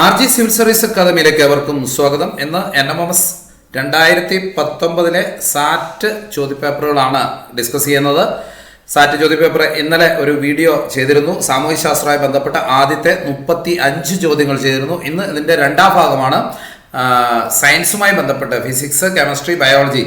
RG civil service അക്കാദമിയിലേക്ക് അവർക്കും സ്വാഗതം. ഇന്ന് NMMS 2019 സാറ്റ് ചോദ്യപേപ്പറുകളാണ് ഡിസ്കസ് ചെയ്യുന്നത്. സാറ്റ് ചോദ്യപേപ്പർ ഇന്നലെ ഒരു വീഡിയോ ചെയ്തിരുന്നു. സാമൂഹ്യശാസ്ത്രവുമായി ബന്ധപ്പെട്ട ആദ്യത്തെ 35 ചോദ്യങ്ങൾ ചെയ്തിരുന്നു. ഇന്ന് ഇതിൻ്റെ രണ്ടാം ഭാഗമാണ്. സയൻസുമായി ബന്ധപ്പെട്ട് ഫിസിക്സ്, കെമിസ്ട്രി, ബയോളജി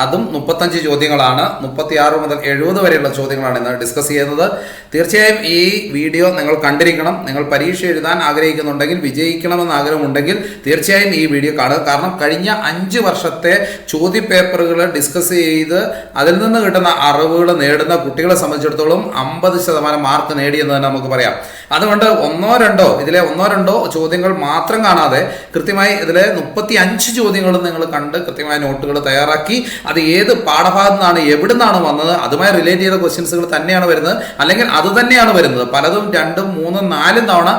അതും 35 ചോദ്യങ്ങളാണ്. 36 മുതൽ 70 വരെയുള്ള ചോദ്യങ്ങളാണ് ഇന്ന് ഡിസ്കസ് ചെയ്യുന്നത്. തീർച്ചയായും ഈ വീഡിയോ നിങ്ങൾ കണ്ടിരിക്കണം. നിങ്ങൾ പരീക്ഷ എഴുതാൻ ആഗ്രഹിക്കുന്നുണ്ടെങ്കിൽ, വിജയിക്കണമെന്ന് ആഗ്രഹമുണ്ടെങ്കിൽ തീർച്ചയായും ഈ വീഡിയോ കാണുക. കാരണം കഴിഞ്ഞ 5 വർഷത്തെ ചോദ്യപേപ്പറുകൾ ഡിസ്കസ് ചെയ്ത് അതിൽ നിന്ന് കിട്ടുന്ന അറിവുകൾ നേടുന്ന കുട്ടികളെ സംബന്ധിച്ചിടത്തോളം 50% മാർക്ക് നേടിയെന്ന് തന്നെ നമുക്ക് പറയാം. അതുകൊണ്ട് ഇതിലെ ഒന്നോ രണ്ടോ ചോദ്യങ്ങൾ മാത്രം കാണാതെ കൃത്യമായി ഇതിലെ 35 ചോദ്യങ്ങളും നിങ്ങൾ കണ്ട് കൃത്യമായ നോട്ടുകൾ തയ്യാറാക്കി അത് ഏത് പാഠഭാഗത്തു നിന്നാണ്, എവിടെ നിന്നാണ് വന്നത്, അതുമായി റിലേറ്റ് ചെയ്ത ക്വസ്റ്റ്യൻസുകൾ തന്നെയാണ് വരുന്നത്, അല്ലെങ്കിൽ അത് തന്നെയാണ് വരുന്നത്. പലതും 2, 3, 4 തവണ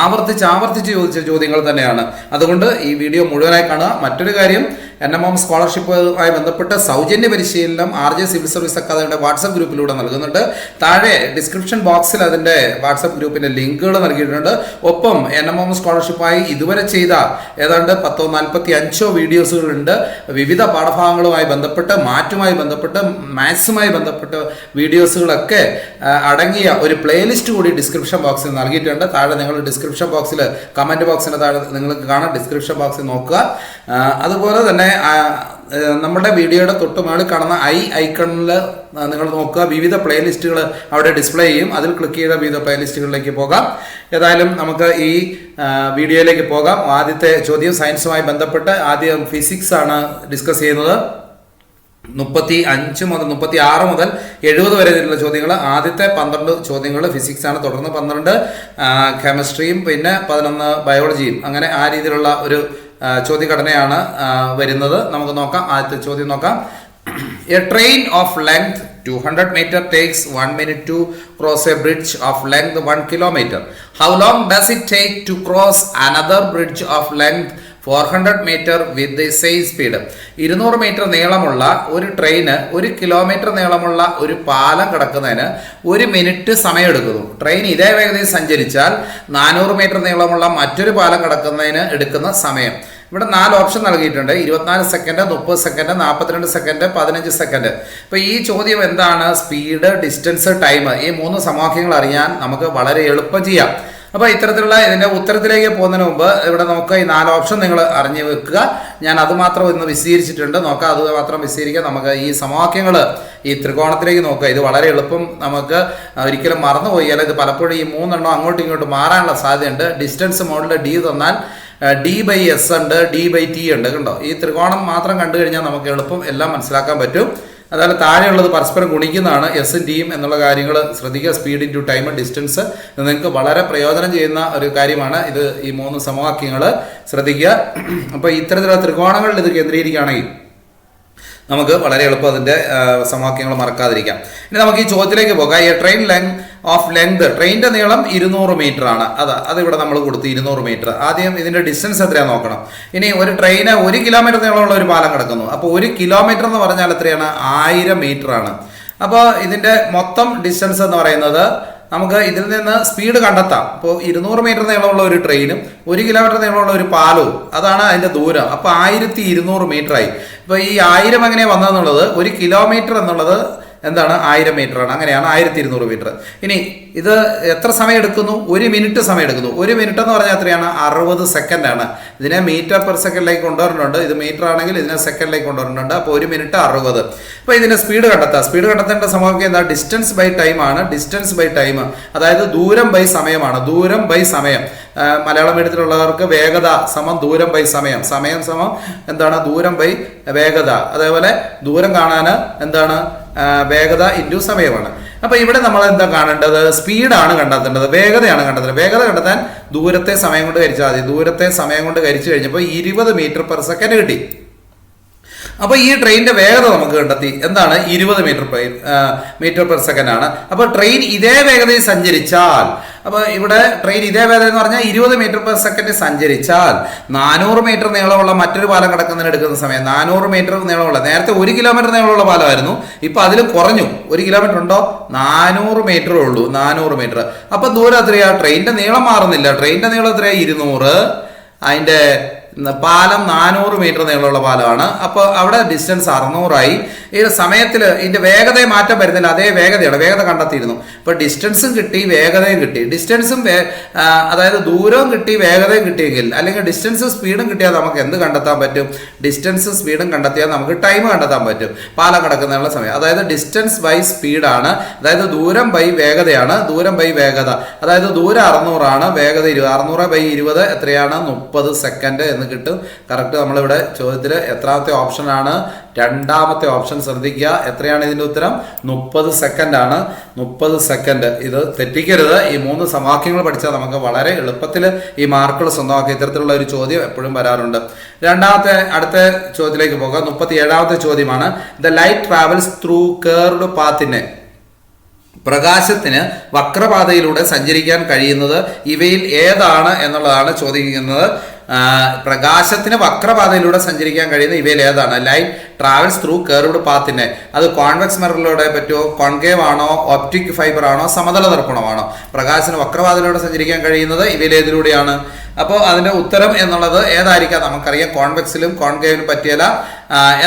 ആവർത്തിച്ച് ചോദിച്ച ചോദ്യങ്ങൾ തന്നെയാണ്. അതുകൊണ്ട് ഈ വീഡിയോ മുഴുവനായി കാണുക. മറ്റൊരു കാര്യം, NMM സ്കോളർഷിപ്പുമായി ബന്ധപ്പെട്ട് സൗജന്യ പരിശീലനം RG സിവിൽ സർവീസ് അക്കാദമിയുടെ വാട്സപ്പ് ഗ്രൂപ്പിലൂടെ നൽകുന്നുണ്ട്. താഴെ ഡിസ്ക്രിപ്ഷൻ ബോക്സിൽ അതിൻ്റെ വാട്സപ്പ് ഗ്രൂപ്പിൻ്റെ ലിങ്കുകൾ നൽകിയിട്ടുണ്ട്. ഒപ്പം NMM സ്കോളർഷിപ്പായി ഇതുവരെ ചെയ്ത ഏതാണ്ട് 45 വീഡിയോസുകളുണ്ട്. വിവിധ പാഠഭാഗങ്ങളുമായി ബന്ധപ്പെട്ട്, മാറ്റുമായി ബന്ധപ്പെട്ട്, മാത്സുമായി ബന്ധപ്പെട്ട് വീഡിയോസുകളൊക്കെ അടങ്ങിയ ഒരു പ്ലേലിസ്റ്റ് കൂടി ഡിസ്ക്രിപ്ഷൻ ബോക്സിൽ നൽകിയിട്ടുണ്ട്. താഴെ നിങ്ങൾ ഡിസ്ക്രിപ്ഷൻ ബോക്സിൽ കമൻറ്റ് ബോക്സിൻ്റെ താഴെ നിങ്ങൾക്ക് കാണാം. ഡിസ്ക്രിപ്ഷൻ ബോക്സിൽ നോക്കുക. അതുപോലെ തന്നെ നമ്മുടെ വീഡിയോയുടെ തൊട്ട് മുകളിൽ കാണുന്ന ഐക്കണിൽ നിങ്ങൾ നോക്കുക. വിവിധ പ്ലേലിസ്റ്റുകൾ അവിടെ ഡിസ്പ്ലേ ചെയ്യും. അതിൽ ക്ലിക്ക് ചെയ്ത വിവിധ പ്ലേലിസ്റ്റുകളിലേക്ക് പോകാം. ഏതായാലും നമുക്ക് ഈ വീഡിയോയിലേക്ക് പോകാം. ആദ്യത്തെ ചോദ്യം സയൻസുമായി ബന്ധപ്പെട്ട് ആദ്യം ഫിസിക്സ് ആണ് ഡിസ്കസ് ചെയ്യുന്നത്. 36 മുതൽ 70 വരെയുള്ള ചോദ്യങ്ങൾ. ആദ്യത്തെ 12 ചോദ്യങ്ങൾ ഫിസിക്സ് ആണ്. തുടർന്ന് 12 കെമിസ്ട്രിയും പിന്നെ 11 ബയോളജിയും. അങ്ങനെ ആ രീതിയിലുള്ള ഒരു ചോദ്യഘടനയാണ് വരുന്നത്. നമുക്ക് നോക്കാം. ആദ്യത്തെ ചോദ്യം നോക്കാം. A train of length 200 meter takes 1 minute to cross a bridge of length 1 kilometer. How long does it take to cross another bridge of length 400 meter with the same speed? 200 metre നീളമുള്ള ഒരു train 1 kilometre നീളമുള്ള ഒരു പാലം കടക്കുന്നതിന് 1 minute സമയമെടുക്കുന്നു. Train ഇതേ വേഗതയിൽ സഞ്ചരിച്ചാൽ 400 മീറ്റർ നീളമുള്ള മറ്റൊരു പാലം കടക്കുന്നതിന് എടുക്കുന്ന സമയം. ഇവിടെ 4 ഓപ്ഷൻ നൽകിയിട്ടുണ്ട്. 24 സെക്കൻഡ്, 30 സെക്കൻഡ്, 42 സെക്കൻഡ്, 15 സെക്കൻഡ്. ഇപ്പോൾ ഈ ചോദ്യം എന്താണ്? സ്പീഡ്, ഡിസ്റ്റൻസ്, ടൈം, ഈ 3 സമവാക്യങ്ങൾ അറിയാൻ നമുക്ക് വളരെ എളുപ്പം ചെയ്യാം. അപ്പോൾ ഇത്തരത്തിലുള്ള ഇതിൻ്റെ ഉത്തരത്തിലേക്ക് പോകുന്നതിന് മുമ്പ് ഇവിടെ നമുക്ക് ഈ 4 ഓപ്ഷൻ നിങ്ങൾ അറിഞ്ഞു വെക്കുക. ഞാൻ അതുമാത്രം ഇന്ന് വിശദീകരിച്ചിട്ടുണ്ട്. നോക്കാം, അത് മാത്രം വിശദീകരിക്കുക. നമുക്ക് ഈ സമവാക്യങ്ങൾ, ഈ ത്രികോണത്തിലേക്ക് നോക്കുക. ഇത് വളരെ എളുപ്പം നമുക്ക് ഒരിക്കലും മറന്നുപോയി. ഇത് പലപ്പോഴും ഈ 3 എണ്ണം അങ്ങോട്ടും ഇങ്ങോട്ടും മാറാനുള്ള സാധ്യതയുണ്ട്. ഡിസ്റ്റൻസ് മോഡിൽ D തന്നാൽ D/S ഉണ്ട്, D/T ഉണ്ട്. കണ്ടോ, ഈ ത്രികോണം മാത്രം കണ്ടു കഴിഞ്ഞാൽ നമുക്ക് എളുപ്പം എല്ലാം മനസ്സിലാക്കാൻ പറ്റും. അതായത് താഴെയുള്ളത് പരസ്പരം ഗുണിക്കുന്നതാണ്. എസും ടിയും എന്നുള്ള കാര്യങ്ങൾ ശ്രദ്ധിക്കുക. സ്പീഡ് ഇൻറ്റു ടൈം, ഡിസ്റ്റൻസ്, ഇത് നിങ്ങൾക്ക് വളരെ പ്രയോജനം ചെയ്യുന്ന ഒരു കാര്യമാണ്. ഇത് ഈ 3 സമവാക്യങ്ങൾ ശ്രദ്ധിക്കുക. അപ്പോൾ ഇത്തരത്തിലുള്ള ത്രികോണങ്ങളിൽ ഇത് കേന്ദ്രീകരിക്കുകയാണെങ്കിൽ നമുക്ക് വളരെ എളുപ്പം അതിൻ്റെ സമവാക്യങ്ങൾ മറക്കാതിരിക്കാം. ഇനി നമുക്ക് ഈ ചോദ്യത്തിലേക്ക് പോകാം. ഈ ട്രെയിൻ ലെങ്ത് ട്രെയിനിൻ്റെ നീളം 200 മീറ്റർ ആണ്. അതിവിടെ നമ്മൾ കൊടുത്തു 200 മീറ്റർ. ആദ്യം ഇതിൻ്റെ ഡിസ്റ്റൻസ് എത്രയാണെന്ന് നോക്കണം. ഇനി ഒരു ട്രെയിന് 1 കിലോമീറ്റർ നീളമുള്ള ഒരു പാലം കിടക്കുന്നു. അപ്പോൾ 1 കിലോമീറ്റർ എന്ന് പറഞ്ഞാൽ എത്രയാണ്? 1000 മീറ്റർ ആണ്. അപ്പോൾ ഇതിൻ്റെ മൊത്തം ഡിസ്റ്റൻസ് എന്ന് പറയുന്നത് നമുക്ക് ഇതിൽ നിന്ന് സ്പീഡ് കണ്ടെത്താം. ഇപ്പോൾ 200 മീറ്റർ നീളമുള്ള ഒരു ട്രെയിനും 1 കിലോമീറ്റർ നീളമുള്ള ഒരു പാലവും, അതാണ് അതിൻ്റെ ദൂരം. അപ്പോൾ 1200 മീറ്റർ ആയി. ഇപ്പോൾ ഈ 1000 എങ്ങനെയാണ് വന്നതെന്നുള്ളത്, 1 കിലോമീറ്റർ എന്നുള്ളത് എന്താണ്? 1000 മീറ്റർ ആണ്. അങ്ങനെയാണ് 1200 മീറ്റർ. ഇനി ഇത് എത്ര സമയം എടുക്കുന്നു? 1 മിനിറ്റ് സമയം എടുക്കുന്നു. 1 മിനിറ്റ് എന്ന് പറഞ്ഞാൽ എത്രയാണ്? 60 സെക്കൻഡാണ്. ഇതിനെ മീറ്റർ പെർ സെക്കൻഡിലേക്ക് കൊണ്ടുവരുന്നുണ്ട്. ഇത് മീറ്റർ ആണെങ്കിൽ ഇതിനെ സെക്കൻഡിലേക്ക് കൊണ്ടുവരുന്നുണ്ട്. അപ്പോൾ 1 മിനിറ്റ് 60. അപ്പോൾ ഇതിൻ്റെ സ്പീഡ് കണ്ടെത്താം. സ്പീഡ് കണ്ടെത്തേണ്ട സമവാക്യം എന്താ? ഡിസ്റ്റൻസ് ബൈ ടൈം ആണ്. ഡിസ്റ്റൻസ് ബൈ ടൈം, അതായത് ദൂരം ബൈ സമയമാണ്. ദൂരം ബൈ സമയം. മലയാളം മീഡിയത്തിലുള്ളവർക്ക് വേഗത സമം ദൂരം ബൈ സമയം. സമയം സമം എന്താണ്? ദൂരം ബൈ വേഗത. അതേപോലെ ദൂരം കാണാൻ എന്താണ്? വേഗത ഇൻറ്റു സമയമാണ്. അപ്പോൾ ഇവിടെ നമ്മൾ എന്താ കാണേണ്ടത്? സ്പീഡാണ് കണ്ടെത്തേണ്ടത്, വേഗതയാണ് കണ്ടെത്തേണ്ടത്. വേഗത കണ്ടെത്താൻ ദൂരത്തെ സമയം കൊണ്ട് ഹരിച്ചാൽ മതി. ദൂരത്തെ സമയം കൊണ്ട് ഹരിച്ചു കഴിഞ്ഞപ്പോൾ 20 മീറ്റർ പെർ സെക്കൻഡ് കിട്ടി. അപ്പോൾ ഈ ട്രെയിനിൻ്റെ വേഗത നമുക്ക് കണ്ടെത്തി. എന്താണ്? 20 മീറ്റർ പെർ സെക്കൻഡ് ആണ്. അപ്പോൾ ട്രെയിൻ ഇതേ വേഗതയിൽ സഞ്ചരിച്ചാൽ, അപ്പോൾ ഇവിടെ ട്രെയിൻ ഇതേ വേഗത എന്ന് പറഞ്ഞാൽ 20 മീറ്റർ പെർ സെക്കൻഡ് സഞ്ചരിച്ചാൽ 400 മീറ്റർ നീളമുള്ള മറ്റൊരു പാലം കടക്കുന്നതിന് എടുക്കുന്ന സമയം 400 മീറ്റർ നീളമുള്ള, നേരത്തെ 1 കിലോമീറ്റർ നീളമുള്ള പാലമായിരുന്നു, ഇപ്പോൾ അതിൽ കുറഞ്ഞു. 1 കിലോമീറ്റർ ഉണ്ടോ? 400 മീറ്ററേ ഉള്ളൂ. 400 മീറ്റർ. അപ്പം ദൂരം എത്രയാ? ട്രെയിനിൻ്റെ നീളം മാറുന്നില്ല. ട്രെയിനിൻ്റെ നീളം എത്രയാ? 200 അതിൻ്റെ പാലം 400 മീറ്റർ നീളമുള്ള പാലമാണ്. അപ്പോൾ അവിടെ ഡിസ്റ്റൻസ് 600ആയി. ഈ സമയത്തിൽ ഇതിൻ്റെ വേഗതയെ മാറ്റം വരുന്നില്ല, അതേ വേഗതയാണ്, വേഗത കണ്ടെത്തിയിരുന്നു. ഇപ്പോൾ ഡിസ്റ്റൻസും കിട്ടി, വേഗതയും കിട്ടി. ഡിസ്റ്റൻസും അതായത് ദൂരവും കിട്ടി, വേഗതയും കിട്ടിയെങ്കിൽ, അല്ലെങ്കിൽ ഡിസ്റ്റൻസും സ്പീഡും കിട്ടിയാൽ നമുക്ക് എന്ത് കണ്ടെത്താൻ പറ്റും? ഡിസ്റ്റൻസും സ്പീഡും കണ്ടെത്തിയാൽ നമുക്ക് ടൈം കണ്ടെത്താൻ പറ്റും, പാലം കിടക്കുന്നതിനുള്ള സമയം. അതായത് ഡിസ്റ്റൻസ് ബൈ സ്പീഡാണ്, അതായത് ദൂരം ബൈ വേഗതയാണ്. ദൂരം ബൈ വേഗത, അതായത് ദൂരം 600 ആണ്, വേഗത 20. 600/20 എത്രയാണ്? 30 സെക്കൻഡ് എന്ന് കിട്ടും. കറക്റ്റ്. നമ്മളിവിടെ ചോദ്യത്തിൽ എത്രാമത്തെ ഓപ്ഷനാണ്? രണ്ടാമത്തെ ഓപ്ഷൻ ശ്രദ്ധിക്കുക. എത്രയാണ് ഇതിൻ്റെ ഉത്തരം? 30 സെക്കൻഡ് ആണ്. 30 സെക്കൻഡ്. ഇത് തെറ്റിക്കരുത്. ഈ 3 സമവാക്യങ്ങൾ പഠിച്ചാൽ നമുക്ക് വളരെ എളുപ്പത്തിൽ ഈ മാർക്കുകൾ സ്വന്തമാക്കി. ഇത്തരത്തിലുള്ള ഒരു ചോദ്യം എപ്പോഴും വരാറുണ്ട്. അടുത്ത ചോദ്യത്തിലേക്ക് പോകാം. 37ാമത്തെ ചോദ്യമാണ്. The light travels through curved പാത്തിനെ, പ്രകാശത്തിന് വക്രപാതയിലൂടെ സഞ്ചരിക്കാൻ കഴിയുന്നത് ഇവയിൽ ഏതാണ് എന്നുള്ളതാണ് ചോദിക്കുന്നത്. പ്രകാശത്തിന് വക്രപാതയിലൂടെ സഞ്ചരിക്കാൻ കഴിയുന്ന ഇവയിൽ ഏതാണ്? ലൈറ്റ് ട്രാവൽസ് ത്രൂ കർവ്ഡ് പാത്തിനെ. അത് കോൺവെക്സ് മിററിലൂടെ പറ്റുമോ? കോൺകേവ് ആണോ? ഒപ്റ്റിക് ഫൈബർ ആണോ? സമതല ദർപ്പണമാണോ? പ്രകാശത്തിന് വക്രപാതയിലൂടെ സഞ്ചരിക്കാൻ കഴിയുന്നത് ഇവയിൽ ഏതിലൂടെയാണ്? അപ്പോൾ അതിൻ്റെ ഉത്തരം എന്നുള്ളത് ഏതായിരിക്കാം? നമുക്കറിയാം കോൺവെക്സിലും കോൺകേവിനും പറ്റിയല്ല,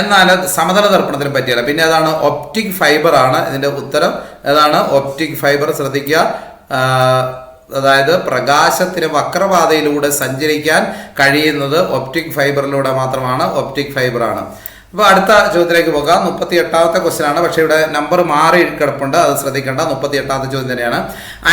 എന്നാൽ സമതല ദർപ്പണത്തിനും പറ്റിയല്ല. പിന്നെ ഏതാണ്? ഒപ്റ്റിക് ഫൈബർ ആണ് ഇതിൻ്റെ ഉത്തരം. ഏതാണ്? Optic fibre. ശ്രദ്ധിക്കുക. അതായത് പ്രകാശത്തിന് വക്രപാതയിലൂടെ സഞ്ചരിക്കാൻ കഴിയുന്നത് ഒപ്റ്റിക് ഫൈബറിലൂടെ മാത്രമാണ്. ഒപ്റ്റിക് ഫൈബർ ആണ്. അപ്പോൾ അടുത്ത ചോദ്യത്തിലേക്ക് പോകാം. 38ാമത്തെ ക്വസ്റ്റ്യൻ ആണ്, പക്ഷേ ഇവിടെ നമ്പർ മാറി കിടപ്പുണ്ട്, അത് ശ്രദ്ധിക്കേണ്ട. 38ാമത്തെ ചോദ്യം തന്നെയാണ്.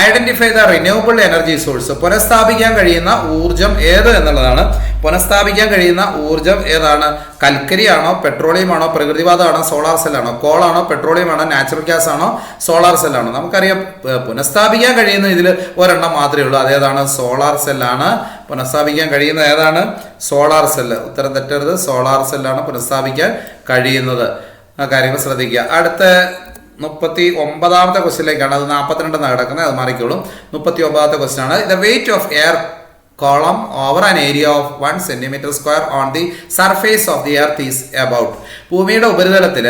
Identify the renewable energy source. പുനഃസ്ഥാപിക്കാൻ കഴിയുന്ന ഊർജ്ജം ഏത് എന്നുള്ളതാണ്. പുനഃസ്ഥാപിക്കാൻ കഴിയുന്ന ഊർജ്ജം ഏതാണ്? കൽക്കരിയാണോ? പെട്രോളിയം ആണോ? പ്രകൃതിവാതമാണോ? സോളാർ സെല്ലാണോ? കോളാണോ? പെട്രോളിയം ആണോ? നാച്ചുറൽ ഗ്യാസ് ആണോ? സോളാർ സെല്ലാണോ? നമുക്കറിയാം പുനഃസ്ഥാപിക്കാൻ കഴിയുന്ന ഇതിൽ ഒരെണ്ണം മാത്രമേ ഉള്ളൂ. അതേതാണ്? സോളാർ സെല്ലാണ്. പുനഃസ്ഥാപിക്കാൻ കഴിയുന്ന ഏതാണ്? Solar cell. ഉത്തരം തെറ്റരുത്. സോളാർ സെല്ലാണ് പുനഃസ്ഥാപിക്കാൻ കഴിയുന്നത്. ആ കാര്യങ്ങൾ ശ്രദ്ധിക്കുക. അടുത്ത 39ാമത്തെ ക്വസ്റ്റ്യനിലേക്കാണ്. അത് 42 കിടക്കുന്നത്, അത് മാറിക്കോളും. 39ാമത്തെ ക്വസ്റ്റ്യൻ ആണ്. The weight of air column over an area of 1 cm² on the surface of the earth is about. ഭൂമിയുടെ ഉപരിതലത്തിൽ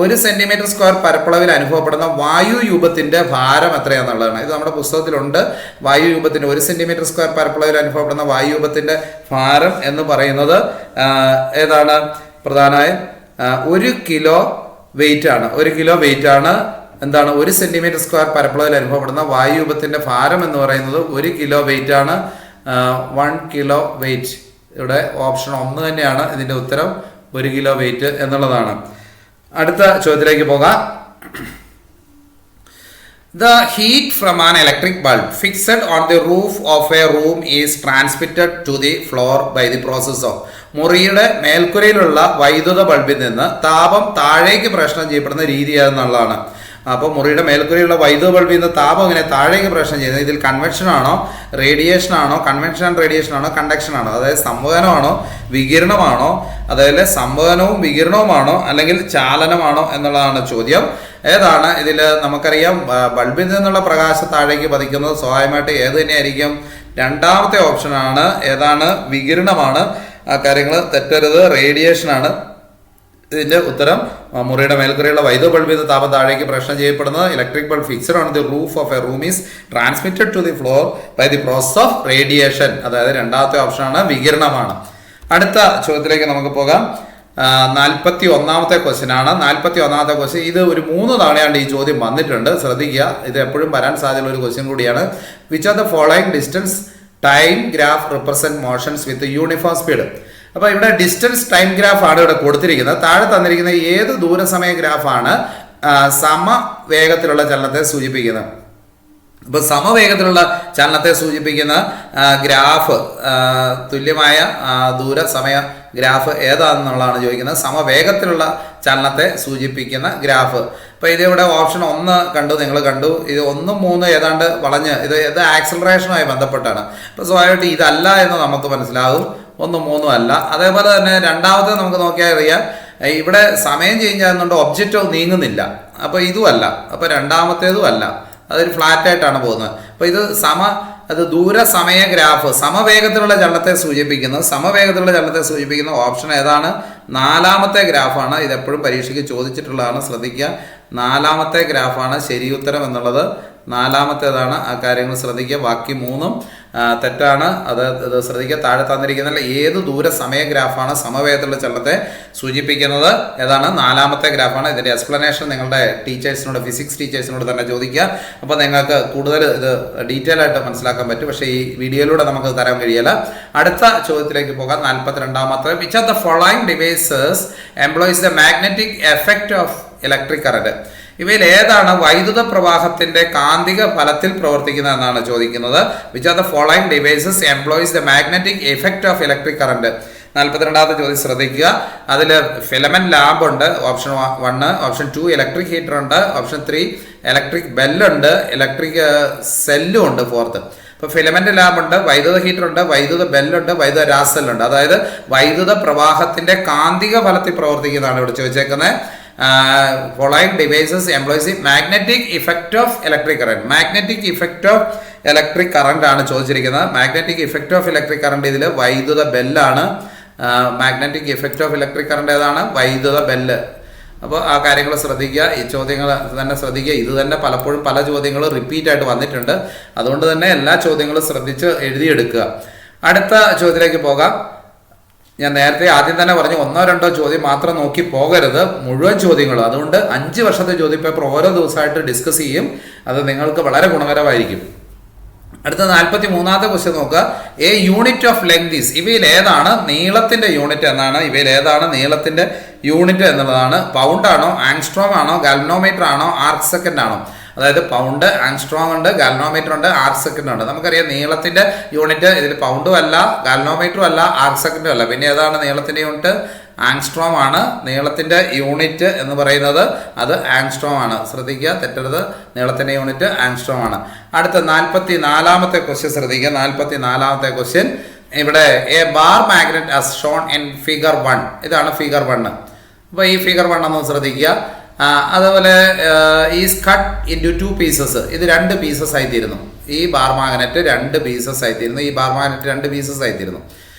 1 cm² പരപ്പളവിൽ അനുഭവപ്പെടുന്ന വായുയൂപത്തിന്റെ ഭാരം എത്രയാണെന്നുള്ളതാണ്. ഇത് നമ്മുടെ പുസ്തകത്തിലുണ്ട്. വായുയൂപത്തിന്റെ 1 cm² പരപ്പളവിൽ അനുഭവപ്പെടുന്ന വായുയൂപത്തിന്റെ ഭാരം എന്ന് പറയുന്നത് ഏതാണ്? പ്രധാനമായും 1 കിലോ വെയിറ്റ് ആണ്. 1 കിലോ വെയിറ്റ് ആണ്. എന്താണ്? 1 cm² പരപ്പളവിൽ അനുഭവപ്പെടുന്ന വായുയൂപത്തിന്റെ ഭാരം എന്ന് പറയുന്നത് 1 കിലോ വെയിറ്റ് ആണ്. 1 കിലോ വെയിറ്റ്. ഇവിടെ ഓപ്ഷൻ 1 തന്നെയാണ് ഇതിൻ്റെ ഉത്തരം. 1 കിലോ വെയിറ്റ് എന്നുള്ളതാണ്. അടുത്ത ചോദ്യത്തിലേക്ക് പോകാം. The heat from an electric bulb fixed on the roof of a room is transmitted to the floor by the process of. മുറിയുടെ മേൽക്കുരയിലുള്ള വൈദ്യുത ബൾബിൽ നിന്ന് താപം താഴേക്ക് പ്രേഷണം ചെയ്യപ്പെടുന്ന രീതി എന്നുള്ളതാണ്. അപ്പോൾ മുറിയുടെ മേൽക്കൂരയുള്ള വൈദ്യുത ബൾബിൽ നിന്ന് താപം ഇങ്ങനെ താഴേക്ക് പ്രേഷണം ചെയ്യുന്നത് ഇതിൽ കൺവെക്ഷൻ ആണോ, റേഡിയേഷൻ ആണോ, കൺവെക്ഷൻ ആൻഡ് റേഡിയേഷൻ ആണോ, കണ്ടക്ഷൻ ആണോ, അതായത് സംവഹനമാണോ വികിരണമാണോ, അതായത് സംവഹനവും വികിരണവുമാണോ അല്ലെങ്കിൽ ചാലനമാണോ എന്നുള്ളതാണ് ചോദ്യം. ഏതാണ് ഇതിൽ? നമുക്കറിയാം ബൾബിൽ നിന്നുള്ള പ്രകാശം താഴേക്ക് പതിക്കുന്നത് സ്വാഭാവികമായിട്ട് ഏത് തന്നെയായിരിക്കും? രണ്ടാമത്തെ ഓപ്ഷനാണ്. ഏതാണ്? വികിരണമാണ്. ആ കാര്യങ്ങൾ തെറ്റരുത്. റേഡിയേഷനാണ് ഇതിൻ്റെ ഉത്തരം. മുറിയുടെ മേൽക്കൂരയുള്ള വൈദ്യുത ബൾബിൽ നിന്ന് താപം താഴേക്ക് പ്രേഷണം ചെയ്യപ്പെടുന്നത് electric bulb fixed on the roof of a room is transmitted to the floor by the process of radiation. അതായത് രണ്ടാമത്തെ ഓപ്ഷനാണ് വികിരണമാണ്. അടുത്ത ചോദ്യത്തിലേക്ക് നമുക്ക് പോകാം. 41ാമത്തെ ക്വസ്റ്റ്യൻ ആണ്. 41ാമത്തെ ക്വസ്റ്റ്യൻ ഇത് ഒരു 3 തവണയാണ്ട് ഈ ചോദ്യം വന്നിട്ടുണ്ട്. ശ്രദ്ധിക്കുക, ഇത് എപ്പോഴും വരാൻ സാധ്യതയുള്ള ഒരു ക്വസ്റ്റ്യൻ കൂടിയാണ്. Which are the following distance time graph represent motions with uniform speed. അപ്പോൾ ഇവിടെ ഡിസ്റ്റൻസ് ടൈം ഗ്രാഫ് ആണ് ഇവിടെ കൊടുത്തിരിക്കുന്നത്. താഴെ തന്നിരിക്കുന്ന ഏത് ദൂരസമയ ഗ്രാഫാണ് സമവേഗത്തിലുള്ള ചലനത്തെ സൂചിപ്പിക്കുന്നത്? അപ്പോൾ സമവേഗത്തിലുള്ള ചലനത്തെ സൂചിപ്പിക്കുന്ന ഗ്രാഫ്, തുല്യമായ ദൂരസമയ ഗ്രാഫ് ഏതാണെന്നുള്ളതാണ് ചോദിക്കുന്നത്. സമവേഗത്തിലുള്ള ചലനത്തെ സൂചിപ്പിക്കുന്ന ഗ്രാഫ്. അപ്പോൾ ഇതിവിടെ ഓപ്ഷൻ 1 കണ്ടു, നിങ്ങൾ കണ്ടു. ഇത് 1, 3 ഏതാണ്ട് വളഞ്ഞ് ഇത് ആക്സലറേഷനുമായി ബന്ധപ്പെട്ടാണ്. അപ്പോൾ സ്വാഭാവികമായിട്ട് ഇതല്ല എന്ന് നമുക്ക് മനസ്സിലാകും. 1, 3 അല്ല. അതേപോലെ തന്നെ രണ്ടാമത്തെ നമുക്ക് നോക്കിയാൽ അറിയാം, ഇവിടെ സമയം ചേഞ്ച് ആകുന്നുണ്ട്, ഒബ്ജക്റ്റ് നീങ്ങുന്നില്ല. അപ്പോൾ ഇതും അല്ല. അപ്പോൾ രണ്ടാമത്തേതും അല്ല, അതൊരു ഫ്ലാറ്റ് ആയിട്ടാണ് പോകുന്നത്. അപ്പോൾ ഇത് ദൂരസമയ ഗ്രാഫ് സമവേഗത്തിലുള്ള ചലനത്തെ സൂചിപ്പിക്കുന്ന ഓപ്ഷൻ ഏതാണ്? 4ാമത്തെ ഗ്രാഫാണ്. ഇതെപ്പോഴും പരീക്ഷയ്ക്ക് ചോദിച്ചിട്ടുള്ളതാണ്, ശ്രദ്ധിക്കുക. 4ാമത്തെ ഗ്രാഫാണ് ശരി ഉത്തരം എന്നുള്ളത്. 4ാമത്തേതാണ്. ആ കാര്യങ്ങൾ ശ്രദ്ധിക്കുക. ബാക്കി 3 തെറ്റാണ്. ഇത് ശ്രദ്ധിക്കുക. താഴെ തന്നിരിക്കുന്ന ഏത് ദൂര സമയ ഗ്രാഫാണ് സമവേഗത്തിലുള്ള ചലനത്തെ സൂചിപ്പിക്കുന്നത്? ഏതാണ്? 4ാമത്തെ ഗ്രാഫാണ്. ഇതിന്റെ എക്സ്പ്ലനേഷൻ നിങ്ങളുടെ ടീച്ചേഴ്സിനോട്, ഫിസിക്സ് ടീച്ചേഴ്സിനോട് തന്നെ ചോദിക്കുക. അപ്പോൾ നിങ്ങൾക്ക് കൂടുതൽ ഇത് ഡീറ്റെയിൽ ആയിട്ട് മനസ്സിലാക്കാൻ പറ്റും. പക്ഷേ ഈ വീഡിയോയിലൂടെ നമുക്ക് തരാൻ കഴിയില്ല. അടുത്ത ചോദ്യത്തിലേക്ക് പോകാം. 42ാമത്തെ. Which of the following devices employs the magnetic effect of electric current? ഇവയിൽ ഏതാണ് വൈദ്യുത പ്രവാഹത്തിന്റെ കാന്തിക ഫലത്തിൽ പ്രവർത്തിക്കുന്നത് എന്നാണ് ചോദിക്കുന്നത്. Which are the following devices employs the magnetic effect of electric current? 42ാമത്തെ ചോദ്യം ശ്രദ്ധിക്കുക. അതിൽ ഫിലമെന്റ് ലാമ്പ് ഉണ്ട്, ഓപ്ഷൻ 1. ഓപ്ഷൻ 2 ഇലക്ട്രിക് ഹീറ്റർ ഉണ്ട്. ഓപ്ഷൻ 3 ഇലക്ട്രിക് ബെല്ലുണ്ട്. ഇലക്ട്രിക് സെല്ലും ഉണ്ട് 4th. ഇപ്പോൾ ഫിലമെന്റ് ലാമ്പ് ഉണ്ട്, വൈദ്യുത ഹീറ്റർ ഉണ്ട്, വൈദ്യുത ബെല്ലുണ്ട്, വൈദ്യുത രാസെല്ലുണ്ട്. അതായത് വൈദ്യുത പ്രവാഹത്തിന്റെ കാന്തിക ഫലത്തിൽ പ്രവർത്തിക്കുന്നതാണ് ഇവിടെ ചോദിച്ചേക്കുന്നത്. Following devices employs magnetic effect of electric current. Magnetic effect of electric current ആണ് ചോദിച്ചിരിക്കുന്നത്. Magnetic effect of electric current ഇതിൽ വൈദ്യുത ബെല്ലാണ്. Magnetic effect of electric current ഏതാണ്? വൈദ്യുത ബെല്ല്. അപ്പോൾ ആ കാര്യങ്ങൾ ശ്രദ്ധിക്കുക. ഈ ചോദ്യങ്ങൾ തന്നെ ശ്രദ്ധിക്കുക. ഇത് തന്നെ പലപ്പോഴും പല ചോദ്യങ്ങളും റിപ്പീറ്റ് ആയിട്ട് വന്നിട്ടുണ്ട്. അതുകൊണ്ട് തന്നെ എല്ലാ ചോദ്യങ്ങളും ശ്രദ്ധിച്ച് എഴുതിയെടുക്കുക. അടുത്ത ചോദ്യത്തിലേക്ക് പോകാം. ഞാൻ നേരത്തെ ആദ്യം തന്നെ പറഞ്ഞു, 1-2 ചോദ്യം മാത്രം നോക്കി പോകരുത്, മുഴുവൻ ചോദ്യങ്ങളും. അതുകൊണ്ട് 5 വർഷത്തെ ചോദ്യപേപ്പർ ഓരോ ദിവസമായിട്ട് ഡിസ്കസ് ചെയ്യും. അത് നിങ്ങൾക്ക് വളരെ ഗുണകരമായിരിക്കും. അടുത്ത 43ാമത്തെ ക്വസ്റ്റ്യൻ നോക്കുക. A unit of length is. ഇവയിൽ ഏതാണ് നീളത്തിന്റെ യൂണിറ്റ് എന്നാണ്. ഇവയിൽ ഏതാണ് നീളത്തിന്റെ യൂണിറ്റ് എന്നുള്ളതാണ്. പൗണ്ട് ആണോ, ആങ്സ്ട്രോം ആണോ, ഗാൽവനോമീറ്റർ ആണോ, ആർക്ക് സെക്കൻഡ് ആണോ? അതായത് പൗണ്ട്, ആങ്സ്ട്രോം ഉണ്ട്, ഗാൽവനോമീറ്റർ ഉണ്ട്, ആർക്ക് സെക്കൻഡ് ഉണ്ട്. നമുക്കറിയാം നീളത്തിന്റെ യൂണിറ്റ് ഇതിൽ പൗണ്ടും അല്ല, ഗാൽവനോമീറ്ററും അല്ല, ആർക്ക് സെക്കൻഡും അല്ല. പിന്നെ ഏതാണ് നീളത്തിന്റെ യൂണിറ്റ്? ആങ്സ്ട്രോം ആണ് നീളത്തിന്റെ യൂണിറ്റ് എന്ന് പറയുന്നത്. അത് ആങ്സ്ട്രോം ആണ്. ശ്രദ്ധിക്കുക, തെറ്റരുത്. നീളത്തിന്റെ യൂണിറ്റ് ആങ്സ്ട്രോം ആണ്. അടുത്ത 44ാമത്തെ ക്വസ്റ്റ്യൻ ശ്രദ്ധിക്കുക. 44ാമത്തെ ക്വസ്റ്റ്യൻ ഇവിടെ A bar magnet as shown in figure 1. ഇതാണ് ഫിഗർ 1. അപ്പോൾ ഈ ഫിഗർ 1 ഒന്ന് ശ്രദ്ധിക്കുക. അതുപോലെ ഈസ് കട്ട് ഇൻറ്റു 2 പീസസ്. ഇത് 2 പീസസ് ആയിത്തീരുന്നു. ഈ ബാർ മാഗ്നറ്റ് 2 പീസസ് ആയിത്തീരുന്നു. ഈ ബാർ മാഗ്നറ്റ് 2 പീസസ് ആയിത്തീരുന്നു.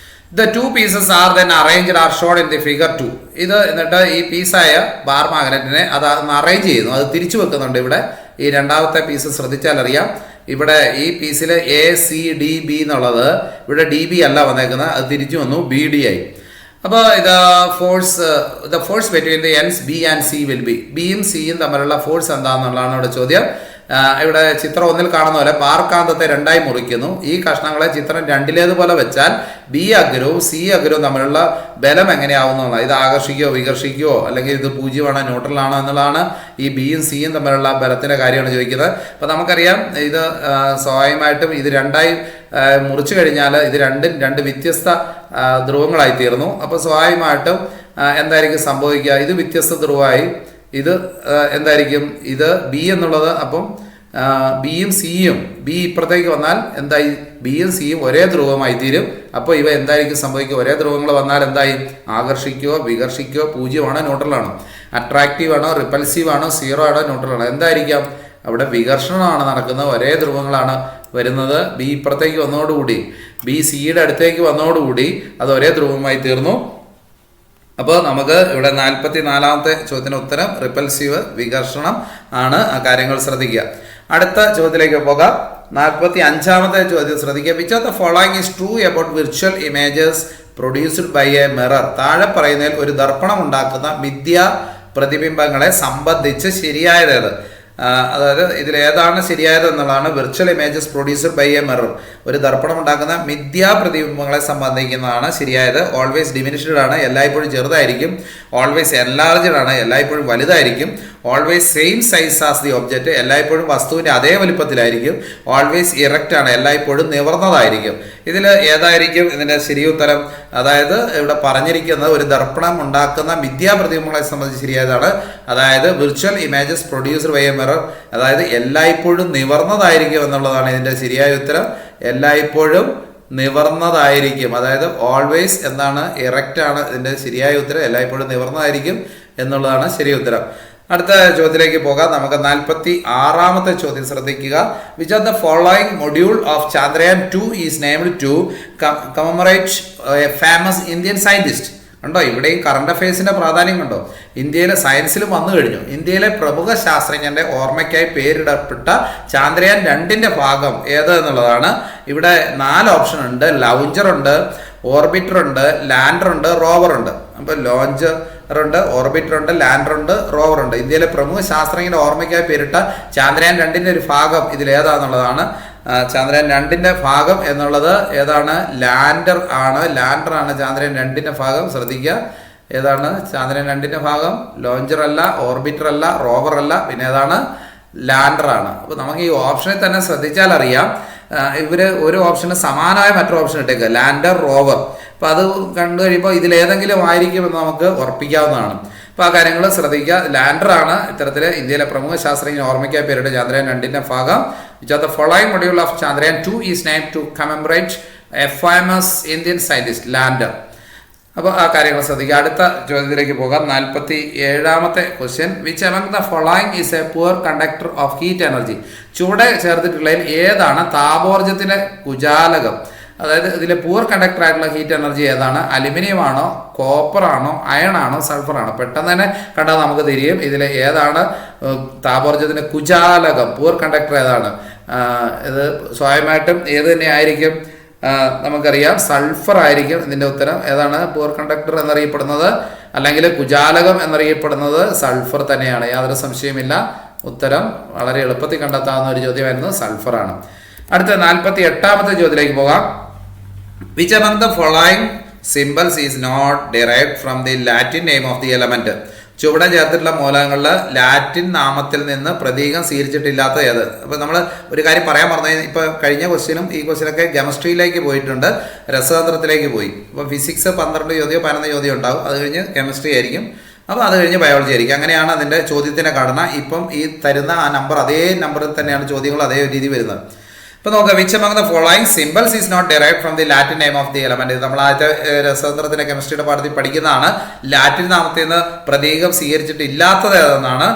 The 2 pieces R then arranged are shown in the figure 2. ഇത് എന്നിട്ട് ഈ പീസായ ബാർ മാഗ്നറ്റിനെ അത് അറേഞ്ച് ചെയ്യുന്നു, അത് തിരിച്ചു വെക്കുന്നുണ്ട്. ഇവിടെ ഈ 2ാമത്തെ പീസ് ശ്രദ്ധിച്ചാൽ അറിയാം. ഇവിടെ ഈ പീസിൽ ACDB എന്നുള്ളത് ഇവിടെ DB അല്ല വന്നേക്കുന്നത്, അത് തിരിച്ചു വന്നു, BD ആയി. അപ്പോൾ ഇത് force between the ends B and C will be. ബിയും സിയും തമ്മിലുള്ള ഫോഴ്സ് എന്താണെന്നുള്ളതാണ് ഇവിടെ ചോദ്യം. ഇവിടെ ചിത്രം 1-ൽ കാണുന്ന പോലെ ബാർ കാന്തത്തെ 2ആയി മുറിക്കുന്നു. ഈ കഷ്ണങ്ങളെ ചിത്രം 2-ലേതുപോലെ വെച്ചാൽ B അഗ്രവും C അഗ്രവും തമ്മിലുള്ള ബലം എങ്ങനെയാവുന്നതാണ്. ഇത് ആകർഷിക്കുകയോ വികർഷിക്കുകയോ അല്ലെങ്കിൽ ഇത് 0 ആണോ ന്യൂട്രൽ ആണോ എന്നുള്ളതാണ്. ഈ ബിയും സിയും തമ്മിലുള്ള ബലത്തിന്റെ കാര്യമാണ് ചോദിക്കുന്നത്. അപ്പോൾ നമുക്കറിയാം ഇത് സ്വാഭാവികമായിട്ടും ഇത് 2ആയി മുറിച്ചു കഴിഞ്ഞാൽ ഇത് 2 വ്യത്യസ്ത ധ്രുവങ്ങളായി തീർന്നു. അപ്പോൾ സ്വാഭാവികമായിട്ടും എന്തായിരിക്കും സംഭവിക്കുക? ഇത് വ്യത്യസ്ത ധ്രുവമായി. ഇത് എന്തായിരിക്കും? ഇത് B എന്നുള്ളത്. അപ്പം ബിയും സിയും ബി ഇപ്പുറത്തേക്ക് വന്നാൽ എന്തായി? ബിയും സിയും ഒരേ ധ്രുവമായി തീരും. അപ്പോൾ ഇവ എന്തായിരിക്കും സംഭവിക്കുക? ഒരേ ധ്രുവങ്ങൾ വന്നാൽ എന്തായി? ആകർഷിക്കുകയോ വികർഷിക്കുകയോ, 0 ആണോ ന്യൂട്രൽ ആണോ, അട്രാക്റ്റീവ് ആണോ റിപ്പൽസീവ് ആണോ, 0 ആണോ ന്യൂട്രൽ ആണോ? എന്തായിരിക്കാം? അവിടെ വികർഷണമാണ് നടക്കുന്നത്. ഒരേ ധ്രുവങ്ങളാണ് വരുന്നത്. ബി ഇപ്പുറത്തേക്ക് വന്നതോടുകൂടി, ബി സിയുടെ അടുത്തേക്ക് വന്നതോടുകൂടി അത് ഒരേ ധ്രുവമായി തീർന്നു. അപ്പോൾ നമുക്ക് ഇവിടെ 44ാമത്തെ ചോദ്യത്തിന് ഉത്തരം റിപ്പൽസീവ്, വികർഷണം ആണ്. ആ കാര്യങ്ങൾ ശ്രദ്ധിക്കുക. അടുത്ത ചോദ്യത്തിലേക്ക് പോകാം. 45ാമത്തെ ചോദ്യം ശ്രദ്ധിക്കുക. Which of the following is true about virtual images produced by a mirror? താഴെ പറയുന്നതിൽ ഒരു ദർപ്പണം ഉണ്ടാക്കുന്ന മിഥ്യാ പ്രതിബിംബങ്ങളെ സംബന്ധിച്ച് ശരിയായത്? അതായത് ഇതിൽ ഏതാണ് ശരിയായത് എന്നുള്ളതാണ്. Virtual images produced by a mirror, ഒരു ദർപ്പണം ഉണ്ടാക്കുന്ന മിഥ്യാ പ്രതിബിംബങ്ങളെ സംബന്ധിക്കുന്നതാണ് ശരിയായത്. ഓൾവേസ് ഡിമിനിഷ്ഡ് ആണ്, എല്ലായ്പ്പോഴും ചെറുതായിരിക്കും. ഓൾവേസ് എൻലാർജ്ഡ് ആണ്, എല്ലായ്പ്പോഴും വലുതായിരിക്കും. Always same size as the object, എല്ലായ്പ്പോഴും വസ്തുവിൻ്റെ അതേ വലിപ്പത്തിലായിരിക്കും. ഓൾവേസ് ഇറക്റ്റ് ആണ്, എല്ലായ്പ്പോഴും നിവർന്നതായിരിക്കും. ഇതിൽ ഏതായിരിക്കും ഇതിൻ്റെ ശരി ഉത്തരം? അതായത് ഇവിടെ പറഞ്ഞിരിക്കുന്നത് ഒരു ദർപ്പണം ഉണ്ടാക്കുന്ന മിഥ്യാ പ്രതിബിംബങ്ങളെ സംബന്ധിച്ച് ശരിയായതാണ്. അതായത് virtual images produced by a mirror, അതായത് എല്ലായ്പ്പോഴും നിവർന്നതായിരിക്കും എന്നുള്ളതാണ് ഇതിൻ്റെ ശരിയായ ഉത്തരം. എല്ലായ്പ്പോഴും നിവർന്നതായിരിക്കും, അതായത് ഓൾവേസ് എന്താണ്? ഇറക്റ്റ് ആണ് ഇതിൻ്റെ ശരിയായ ഉത്തരം. എല്ലായ്പ്പോഴും നിവർന്നതായിരിക്കും എന്നുള്ളതാണ് ശരി ഉത്തരം. അടുത്ത ചോദ്യത്തിലേക്ക് പോകാം. നമുക്ക് 46ാമത്തെ ചോദ്യം ശ്രദ്ധിക്കുക. Which are the following module of Chandrayaan 2 is named to commemorate a famous Indian scientist? കണ്ടോ, ഇവിടെയും കറണ്ട് അഫയേഴ്സിന്റെ പ്രാധാന്യം കണ്ടോ. ഇന്ത്യയിലെ സയൻസിലും വന്നു കഴിഞ്ഞു. ഇന്ത്യയിലെ പ്രമുഖ ശാസ്ത്രജ്ഞന്റെ ഓർമ്മയ്ക്കായി പേരിടപ്പെട്ട ചാന്ദ്രയാൻ 2ന്റെ ഭാഗം ഏത് എന്നുള്ളതാണ്. ഇവിടെ 4 ഓപ്ഷൻ ഉണ്ട്. ലൗഞ്ചർ ഉണ്ട്, ഓർബിറ്റർ ഉണ്ട്, ലാൻഡർ ഉണ്ട്, റോവർ ഉണ്ട്. അപ്പോൾ ലോഞ്ചർ ഉണ്ട്, ഓർബിറ്റർ ഉണ്ട്, ലാൻഡർ ഉണ്ട്, റോവർ ഉണ്ട്. ഇന്ത്യയിലെ പ്രമുഖ ശാസ്ത്രജ്ഞന്റെ ഓർമ്മയ്ക്കായി പേരിട്ട ചാന്ദ്രയാൻ 2ന്റെ ഒരു ഭാഗം ഇതിൽ ഏതാന്നുള്ളതാണ്. ചാന്ദ്രയാൻ 2ന്റെ ഭാഗം എന്നുള്ളത് ഏതാണ്? ലാൻഡർ ആണ്. ലാൻഡർ ആണ് ചാന്ദ്രയാൻ 2ന്റെ ഭാഗം. ശ്രദ്ധിക്കുക, ഏതാണ് ചാന്ദ്രയാൻ 2ന്റെ ഭാഗം? ലോഞ്ചർ അല്ല, ഓർബിറ്റർ അല്ല, റോവർ അല്ല, പിന്നെ ഏതാണ്? ലാൻഡർ ആണ്. അപ്പോൾ നമുക്ക് ഈ ഓപ്ഷനിൽ തന്നെ ശ്രദ്ധിച്ചാൽ അറിയാം, ഇവര് ഒരു ഓപ്ഷന് സമാനമായ മറ്റൊരു ഓപ്ഷൻ ഇട്ടേക്കുക, ലാൻഡർ, റോവർ. അപ്പോൾ അത് കണ്ടു കഴിയുമ്പോൾ ഇതിലേതെങ്കിലും ആയിരിക്കുമെന്ന് നമുക്ക് ഉറപ്പിക്കാവുന്നതാണ്. അപ്പോൾ ആ കാര്യങ്ങൾ ശ്രദ്ധിക്കുക. ലാൻഡർ ആണ് ഇത്തരത്തിൽ ഇന്ത്യയിലെ പ്രമുഖ ശാസ്ത്രജ്ഞ ഓർമ്മയ്ക്കായി പേരുടെ ചാന്ദ്രയാൻ 2ന്റെ ഭാഗം. Which of the following module of Chandrayaan 2 is named to commemorate a famous Indian scientist, lander? അപ്പോൾ ആ കാര്യങ്ങൾ ശ്രദ്ധിക്കുക. അടുത്ത ചോദ്യത്തിലേക്ക് പോകാം. 47ാമത്തെ question. Which among the following is a poor conductor of heat energy? ചുവടെ ചേർത്തിട്ടുള്ളതിൽ ഏതാണ് താപോർജ്ജത്തിന്റെ കുചാലകം? അതായത് ഇതിലെ പൂർ കണ്ടക്ടർ ആയിട്ടുള്ള ഹീറ്റ് എനർജി ഏതാണ്? അലുമിനിയം ആണോ, കോപ്പർ ആണോ, അയൺ ആണോ, സൾഫർ ആണോ? പെട്ടെന്ന് തന്നെ കണ്ടാൽ നമുക്ക് തിരിയും ഇതിൽ ഏതാണ് താപോർജ്ജത്തിന്റെ കുചാലകം, പൂർ കണ്ടക്ടർ ഏതാണ്? ഇത് സ്വയമായിട്ടും ഏത് തന്നെ ആയിരിക്കും? നമുക്കറിയാം സൾഫർ ആയിരിക്കും ഇതിൻ്റെ ഉത്തരം. ഏതാണ് പൂർ കണ്ടക്ടർ എന്നറിയപ്പെടുന്നത് അല്ലെങ്കിൽ കുചാലകം എന്നറിയപ്പെടുന്നത്? സൾഫർ തന്നെയാണ്, യാതൊരു സംശയമില്ല. ഉത്തരം വളരെ എളുപ്പത്തിൽ കണ്ടെത്താവുന്ന ഒരു ചോദ്യമായിരുന്നു, സൾഫറാണ്. അടുത്ത 48ാമത്തെ ചോദ്യത്തിലേക്ക് പോകാം. Which among the following symbols is not derived from the Latin name of the element? ചുവടെ ചേർത്തിട്ടുള്ള മൂലകങ്ങളിൽ ലാറ്റിൻ നാമത്തിൽ നിന്ന് പ്രതീകം സ്വീകരിച്ചിട്ടില്ലാത്ത ഏത്? അപ്പോൾ നമ്മൾ ഒരു കാര്യം പറയാൻ പറഞ്ഞു. ഇപ്പോൾ കഴിഞ്ഞ ക്വസ്റ്റ്യനും ഈ ക്വസ്റ്റ്യനൊക്കെ കെമിസ്ട്രിയിലേക്ക് പോയിട്ടുണ്ട്, രസതന്ത്രത്തിലേക്ക് പോയി. അപ്പോൾ ഫിസിക്സ് 12 ചോദ്യം 11 ചോദ്യം ഉണ്ടാവും. അത് കഴിഞ്ഞ് കെമിസ്ട്രി ആയിരിക്കും, അപ്പോൾ അത് കഴിഞ്ഞ് ബയോളജി ആയിരിക്കും. അങ്ങനെയാണ് അതിൻ്റെ ചോദ്യത്തിൻ്റെ ഘടന. ഇപ്പം ഈ തരുന്ന ആ നമ്പർ, അതേ നമ്പറിൽ തന്നെയാണ് ചോദ്യങ്ങൾ അതേ രീതി വരുന്നത്. ഇപ്പോൾ നോക്കാം. Which among the following symbols is not derived from the Latin name of the element? നമ്മൾ ആദ്യത്തെ രസതന്ത്രത്തിന്റെ കെമിസ്ട്രിയുടെ പാഠത്തിൽ പഠിക്കുന്നതാണ്. ലാറ്റിൻ നാമത്തിൽ നിന്ന് പ്രതീകം സ്വീകരിച്ചിട്ടില്ലാത്തത് ഏതെന്നാണ്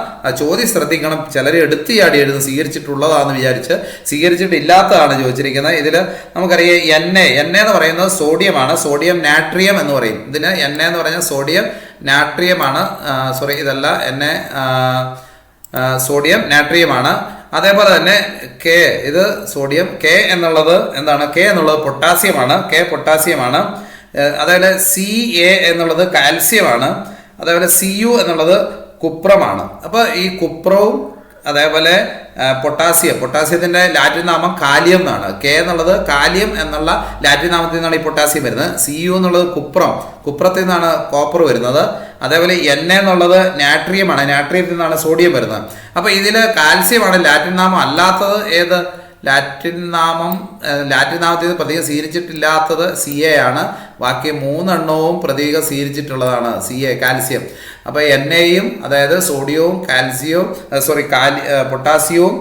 ചോദ്യം. ശ്രദ്ധിക്കണം, ചിലർ എടുത്തിയാടി എഴുതും സ്വീകരിച്ചിട്ടുള്ളതാണെന്ന് വിചാരിച്ച്. സ്വീകരിച്ചിട്ടില്ലാത്തതാണ് ചോദിച്ചിരിക്കുന്നത്. ഇതിൽ നമുക്കറിയാം എൻ എന്ന് പറയുന്നത് സോഡിയമാണ്. സോഡിയം നാട്രിയം എന്ന് പറയും. ഇതിന് എൻ എന്ന് പറഞ്ഞാൽ സോഡിയം നാട്രിയമാണ്. സോറി, ഇതല്ല സോഡിയം നാട്രിയമാണ്. അതേപോലെ തന്നെ കെ, ഇത് സോഡിയം. കെ എന്നുള്ളത് എന്താണ്? കെ എന്നുള്ളത് പൊട്ടാസ്യമാണ്. കെ പൊട്ടാസ്യമാണ്. അതേപോലെ CA എന്നുള്ളത് കാൽസ്യമാണ്. അതേപോലെ CU എന്നുള്ളത് കുപ്രമാണ്. അപ്പോൾ ഈ കുപ്രവും അതേപോലെ പൊട്ടാസ്യത്തിന്റെ ലാറ്റിൻ നാമം കാലിയം എന്നാണ്. കെ എന്നുള്ളത് കാലിയം എന്നുള്ള ലാറ്റിൻ നാമത്തിൽ നിന്നാണ് ഈ പൊട്ടാസ്യം വരുന്നത്. CU എന്നുള്ളത് കുപ്രത്തിൽ നിന്നാണ് കോപ്പർ വരുന്നത്. അതേപോലെ എൻ എന്നുള്ളത് നാട്രിയമാണ്. നാട്രിയത്തിൽ നിന്നാണ് സോഡിയം വരുന്നത്. അപ്പോൾ ഇതിൽ കാൽസ്യമാണ് ലാറ്റിൻ നാമം അല്ലാത്തത്. ഏത് ലാറ്റിൻ നാമത്തിൽ പ്രതീകം സ്വീകരിച്ചിട്ടില്ലാത്തത് CA ആണ്. ബാക്കി 3 എണ്ണവും പ്രതീകം സ്വീകരിച്ചിട്ടുള്ളതാണ്. CA calcium. അപ്പോൾ NAയും അതായത് സോഡിയവും പൊട്ടാസ്യവും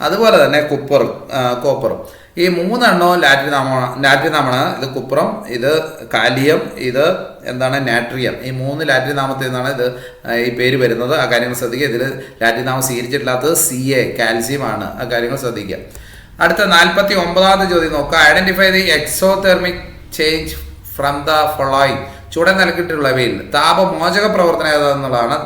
അതുപോലെ തന്നെ കോപ്പറും ഈ 3 എണ്ണവും ലാറ്റിൻ നാമമാണ്. ഇത് കുപ്രം, ഇത് കാലിയം, ഇത് എന്താണ് നാട്രിയം. ഈ 3 ലാറ്റിൻ നാമത്തിൽ നിന്നാണ് ഇത് ഈ പേര് വരുന്നത്. ആ കാര്യങ്ങൾ ശ്രദ്ധിക്കുക. ഇതിൽ ലാറ്റിൻ നാമം സ്വീകരിച്ചിട്ടില്ലാത്തത് CA കാൽസ്യം ആണ്. ആ കാര്യങ്ങൾ ശ്രദ്ധിക്കുക. അടുത്ത 49ാമത്തെ ചോദ്യം നോക്കുക. Identify the exothermic change from the following. ചൂടൻ നൽകിയിട്ടുള്ളവയിൽ താപമോചക പ്രവർത്തനം ഏതാണെന്നുള്ളതാണ്.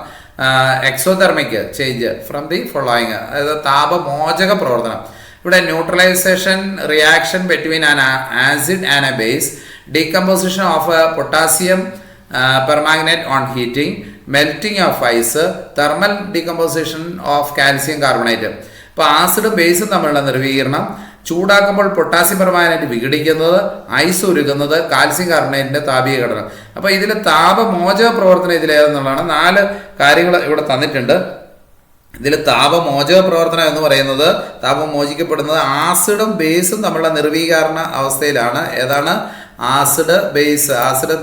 Exothermic change from the following, അതായത് താപമോചക പ്രവർത്തനം. ഇവിടെ neutralisation reaction between an acid and a base, decomposition of potassium permanganate on heating, melting of ice, thermal decomposition of calcium carbonate. ഇപ്പോൾ ആസിഡും ബേസും തമ്മിലുള്ള നിർവീകരണം, ചൂടാക്കുമ്പോൾ പൊട്ടാസ്യം പെർമാഗ്നേറ്റ് വിഘടിക്കുന്നത്, ഐസ് ഉരുകുന്നത്, കാൽസ്യം കാർബണേറ്റിന്റെ താപീയ ഘടന. അപ്പോൾ ഇതിൽ താപമോചക പ്രവർത്തനം ഇതിലേതെന്നുള്ളതാണ്. 4 കാര്യങ്ങൾ ഇവിടെ തന്നിട്ടുണ്ട്. ഇതിൽ താപമോചക പ്രവർത്തനം എന്ന് പറയുന്നത്, താപം മോചിക്കപ്പെടുന്നത് ആസിഡും ബേസും തമ്മിലുള്ള നിർവീകരണ അവസ്ഥയിലാണ്. ഏതാണ്? ആസിഡ്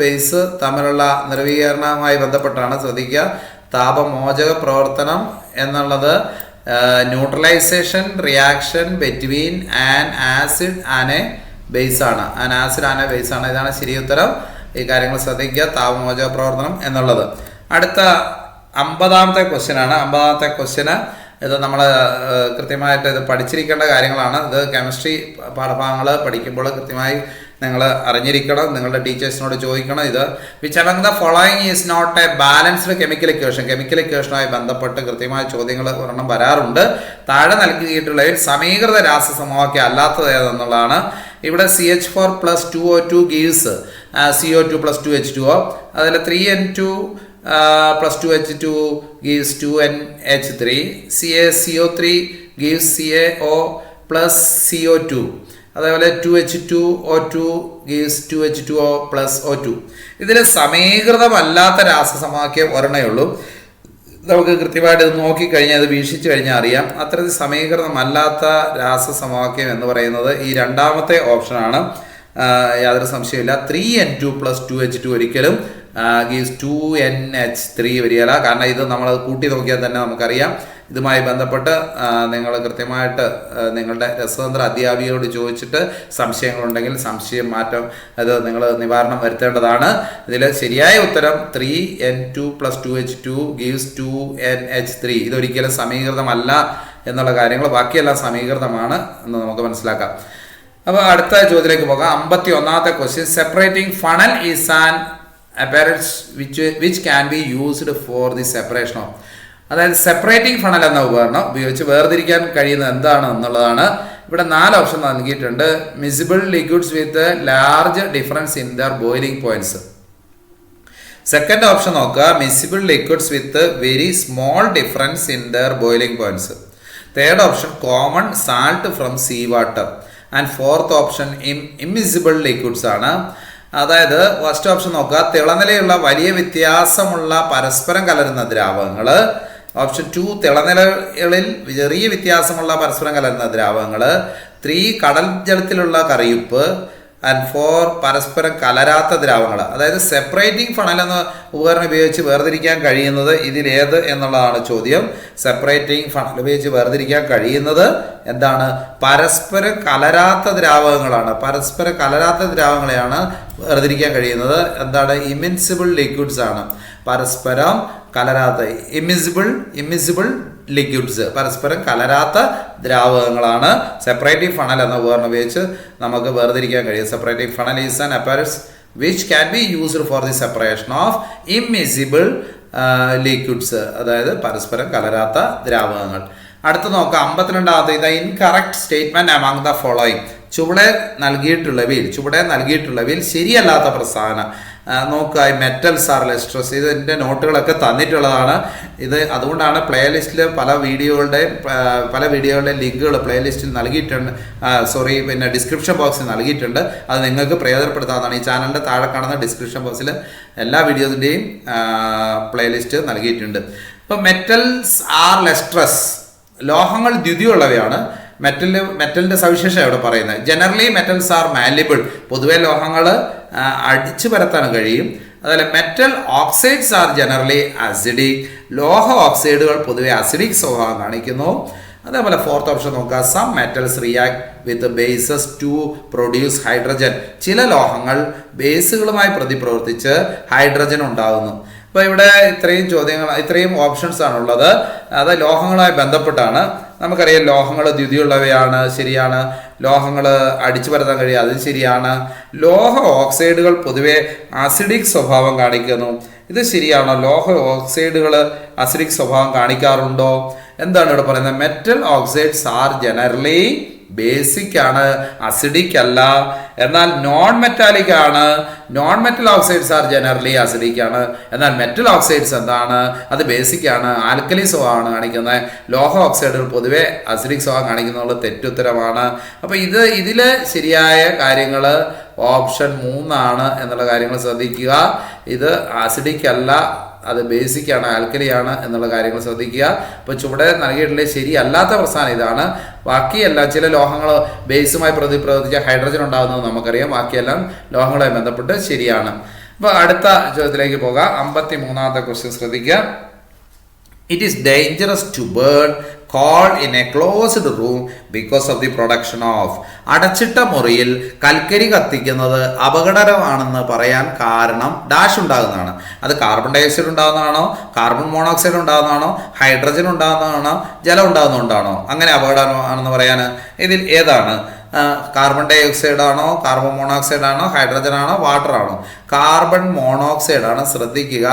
ബേസ് തമ്മിലുള്ള നിർവീകരണവുമായി ബന്ധപ്പെട്ടാണ്. ശ്രദ്ധിക്കുക, താപമോചക പ്രവർത്തനം എന്നുള്ളത് neutralisation reaction between an acid and a base ആണ്. ഇതാണ് ശരി ഉത്തരം. ഈ കാര്യങ്ങൾ ശ്രദ്ധിക്കുക, താപമോചക പ്രവർത്തനം എന്നുള്ളത്. അടുത്ത 50ാമത്തെ ക്വസ്റ്റ്യനാണ്. 50ാമത്തെ ക്വസ്റ്റ്യന് ഇത് നമ്മൾ കൃത്യമായിട്ട് ഇത് പഠിച്ചിരിക്കേണ്ട കാര്യങ്ങളാണ്. ഇത് കെമിസ്ട്രി പാഠഭാഗങ്ങൾ പഠിക്കുമ്പോൾ കൃത്യമായി നിങ്ങൾ അറിഞ്ഞിരിക്കണം, നിങ്ങളുടെ ടീച്ചേഴ്സിനോട് ചോദിക്കണം. ഇത് which among the following is not a balanced chemical ഇക്വേഷനുമായി ബന്ധപ്പെട്ട് കൃത്യമായ ചോദ്യങ്ങൾ ഒരെണ്ണം വരാറുണ്ട്. താഴെ നൽകിയിട്ടുള്ളതിൽ സമീകൃത രാസസമവാക്യം അല്ലാത്തത് ഏതെന്നുള്ളതാണ്. ഇവിടെ CH4+2O2 ഗീവ്സ് CO2 + 2H2O. അതിൽ 3N2 + 2H2 gives 2NH3. CaCO3 gives CaO + CO2. അതേപോലെ 2H2O2 gives 2H2O + O2. ഇതിൽ സമീകൃതമല്ലാത്ത രാസസമവാക്യം ഒരെണ്ണേ ഉള്ളൂ. നമുക്ക് കൃത്യമായിട്ട് ഇത് നോക്കിക്കഴിഞ്ഞാൽ അത് വീക്ഷിച്ചു കഴിഞ്ഞാൽ അറിയാം. അത്തരത്തിൽ സമീകൃതമല്ലാത്ത രാസസമവാക്യം എന്ന് പറയുന്നത് ഈ രണ്ടാമത്തെ ഓപ്ഷനാണ്. യാതൊരു സംശയമില്ല. 3N2 + 2H2 ഒരിക്കലും ഗീവ്സ് 2NH3 വരികയില്ല. കാരണം ഇത് നമ്മൾ കൂട്ടി നോക്കിയാൽ തന്നെ നമുക്കറിയാം. ഇതുമായി ബന്ധപ്പെട്ട് നിങ്ങൾ കൃത്യമായിട്ട് നിങ്ങളുടെ രസതന്ത്ര അധ്യാപികയോട് ചോദിച്ചിട്ട് സംശയങ്ങളുണ്ടെങ്കിൽ സംശയം മാറ്റം അത് നിങ്ങൾ നിവാരണം വരുത്തേണ്ടതാണ്. ഇതിൽ ശരിയായ ഉത്തരം 3N2 + 2H2 ഗീവ്സ് 2NH3. ഇതൊരിക്കലും സമീകൃതമല്ല എന്നുള്ള കാര്യങ്ങൾ, ബാക്കിയെല്ലാം സമീകൃതമാണ് എന്ന് നമുക്ക് മനസ്സിലാക്കാം. അപ്പോൾ അടുത്ത ചോദ്യത്തിലേക്ക് പോകാം. 51ാമത്തെ question. Separating funnel is an apparatus which can be used for the separation of. അതായത് സെപ്പറേറ്റിംഗ് ഫണൽ എന്ന ഉപകരണം ഉപയോഗിച്ച് വേർതിരിക്കാൻ കഴിയുന്നത് എന്താണ് എന്നുള്ളതാണ്. ഇവിടെ 4 ഓപ്ഷൻ നൽകിയിട്ടുണ്ട്. Miscible liquids with large difference in their boiling points. Second option നോക്കുക, miscible liquids with very small difference in their boiling points. Third option common salt from sea water. And fourth option immiscible liquids ആണ്. അതായത് first option നോക്കുക, തിളനിലയുള്ള വലിയ വ്യത്യാസമുള്ള പരസ്പരം കലരുന്ന ദ്രാവകങ്ങൾ. Option 2 തിളനിലകളിൽ ചെറിയ വ്യത്യാസമുള്ള പരസ്പരം കലരുന്ന ദ്രാവകങ്ങൾ. 3 കടൽ ജലത്തിലുള്ള കറിയുപ്പ്. ആൻഡ് 4 പരസ്പരം കലരാത്ത ദ്രാവകങ്ങൾ. അതായത് സെപ്പറേറ്റിംഗ് ഫണൽ എന്ന ഉപകരണം ഉപയോഗിച്ച് വേർതിരിക്കാൻ കഴിയുന്നത് ഇതിലേത് എന്നുള്ളതാണ് ചോദ്യം. സെപ്പറേറ്റിംഗ് ഫണൽ ഉപയോഗിച്ച് വേർതിരിക്കാൻ കഴിയുന്നത് എന്താണ്? പരസ്പരം കലരാത്ത ദ്രാവകങ്ങളാണ്. പരസ്പരം കലരാത്ത ദ്രാവകങ്ങളെയാണ് വേർതിരിക്കാൻ കഴിയുന്നത്. എന്താണ്? ഇമിസിബിൾ ലിക്വിഡ്സ് ആണ്. പരസ്പരം കലരാത്ത ഇമ്മിസിബിൾ ലിക്വിഡ്സ്, പരസ്പരം കലരാത്ത ദ്രാവകങ്ങളാണ് സെപ്പറേറ്റീവ് ഫണൽ എന്ന ഉപകരണം ഉപയോഗിച്ച് നമുക്ക് വേർതിരിക്കാൻ കഴിയും. Separative funnel is an apparatus which can be used for the separation of immiscible liquids, അതായത് പരസ്പരം കലരാത്ത ദ്രാവകങ്ങൾ. അടുത്ത് നോക്കാം 52ാമത്തെ. ഇത് incorrect statement among the following. ചുവടെ നൽകിയിട്ടുള്ളവയിൽ ശരിയല്ലാത്ത പ്രസ്താവന നോക്കുക. Metals are lustrous. ഇതിൻ്റെ നോട്ടുകളൊക്കെ തന്നിട്ടുള്ളതാണ്. ഇത് അതുകൊണ്ടാണ് പ്ലേലിസ്റ്റിൽ പല വീഡിയോകളുടെ ലിങ്കുകൾ പ്ലേലിസ്റ്റിൽ നൽകിയിട്ടുണ്ട്. പിന്നെ ഡിസ്ക്രിപ്ഷൻ ബോക്സിൽ നൽകിയിട്ടുണ്ട്. അത് നിങ്ങൾക്ക് പ്രയോജനപ്പെടുത്താവുന്നതാണ്. ഈ ചാനലിൻ്റെ താഴെ കാണുന്ന ഡിസ്ക്രിപ്ഷൻ ബോക്സിൽ എല്ലാ വീഡിയോസിൻ്റെയും പ്ലേലിസ്റ്റ് നൽകിയിട്ടുണ്ട്. ഇപ്പോൾ മെറ്റൽസ് ആർ ലെസ്ട്രസ്, ലോഹങ്ങൾ ദ്യുതിയുള്ളവയാണ്. മെറ്റലിൻ്റെ സവിശേഷത ഇവിടെ പറയുന്നത്. ജനറലി മെറ്റൽസ് ആർ മാലിബിൾ, പൊതുവെ ലോഹങ്ങൾ അടിച്ചു പരത്താൻ കഴിയും. അതുപോലെ metal oxides are generally acidic, ലോഹ ഓക്സൈഡുകൾ പൊതുവെ അസിഡിക് സ്വഭാവം കാണിക്കുന്നു. അതേപോലെ ഫോർത്ത് ഓപ്ഷൻ നോക്കുക, some metals react with bases to produce hydrogen. ചില ലോഹങ്ങൾ ബേസുകളുമായി പ്രതിപ്രവർത്തിച്ച് ഹൈഡ്രജൻ ഉണ്ടാകുന്നു. അപ്പോൾ ഇവിടെ ഇത്രയും ഓപ്ഷൻസ് ആണുള്ളത്. അത് ലോഹങ്ങളുമായി ബന്ധപ്പെട്ടാണ്. നമുക്കറിയാം ലോഹങ്ങൾ ദ്യുതിയുള്ളവയാണ്, ശരിയാണ്. ലോഹങ്ങൾ അടിച്ചു പരത്താൻ കഴിയും, അതും ശരിയാണ്. ലോഹ ഓക്സൈഡുകൾ പൊതുവെ അസിഡിക് സ്വഭാവം കാണിക്കുന്നു, ഇത് ശരിയാണോ? ലോഹ ഓക്സൈഡുകൾ അസിഡിക് സ്വഭാവം കാണിക്കാറുണ്ടോ? എന്താണ് ഇവിടെ പറയുന്നത്? Metal oxides are generally basic ആണ്, അസിഡിക് അല്ല. എന്നാൽ നോൺ മെറ്റാലിക് ആണ്. Non metal oxides are generally acidic ആണ്. എന്നാൽ മെറ്റൽ ഓക്സൈഡ്സ് എന്താണ്? അത് ബേസിക് ആണ്, ആൽക്കലി സ്വഭാവമാണ് കാണിക്കുന്നത്. ലോഹ ഓക്സൈഡുകൾ പൊതുവെ അസിഡിക് സ്വഭാവം കാണിക്കുന്നുള്ള തെറ്റുത്തരമാണ്. അപ്പോൾ ഇതിൽ ശരിയായ കാര്യങ്ങൾ ഓപ്ഷൻ 3 ആണ് എന്നുള്ള കാര്യങ്ങൾ ശ്രദ്ധിക്കുക. ഇത് അസിഡിക് അല്ല, അത് ബേസിക് ആണ്, ആൽക്കലിയാണ് എന്നുള്ള കാര്യങ്ങൾ ശ്രദ്ധിക്കുക. അപ്പോൾ ചുവടെ നൽകിയിട്ടുള്ള ശരിയല്ലാത്ത പ്രസ്ഥാനം ഇതാണ്. ബാക്കിയെല്ലാം ചില ലോഹങ്ങൾ ബേസുമായി പ്രതിപ്രവർത്തിച്ച ഹൈഡ്രജൻ ഉണ്ടാകുന്നത് നമുക്കറിയാം. ബാക്കിയെല്ലാം ലോഹങ്ങളുമായി ബന്ധപ്പെട്ട് ശരിയാണ്. അപ്പോൾ അടുത്ത ചോദ്യത്തിലേക്ക് പോകാം. 53ാമത്തെ ക്വസ്റ്റ്യൻ ശ്രദ്ധിക്കുക. It is dangerous to burn coal in a closed room because of the production of. അടച്ചിട്ട മുറിയിൽ കൽക്കരി കത്തിക്കുന്നത് അപകടകരമാണെന്ന് പറയാൻ കാരണം ഡാഷ് ഉണ്ടാകുന്നതാണ്. അത് കാർബൺ ഡൈ ഓക്സൈഡ് ഉണ്ടാകുന്നതാണോ, കാർബൺ മോണോക്സൈഡ് ഉണ്ടാകുന്നതാണോ, ഹൈഡ്രജൻ ഉണ്ടാകുന്നതാണോ, ജലം ഉണ്ടാകുന്നതുകൊണ്ടാണോ അങ്ങനെ അപകടമാണെന്ന് പറയാൻ? ഇതിൽ ഏതാണ്? കാർബൺ ഡൈ ഓക്സൈഡ് ആണോ, കാർബൺ മോണോക്സൈഡ് ആണോ, ഹൈഡ്രജൻ ആണോ, വാട്ടർ ആണോ? കാർബൺ മോണോക്സൈഡ് ആണ്. ശ്രദ്ധിക്കുക,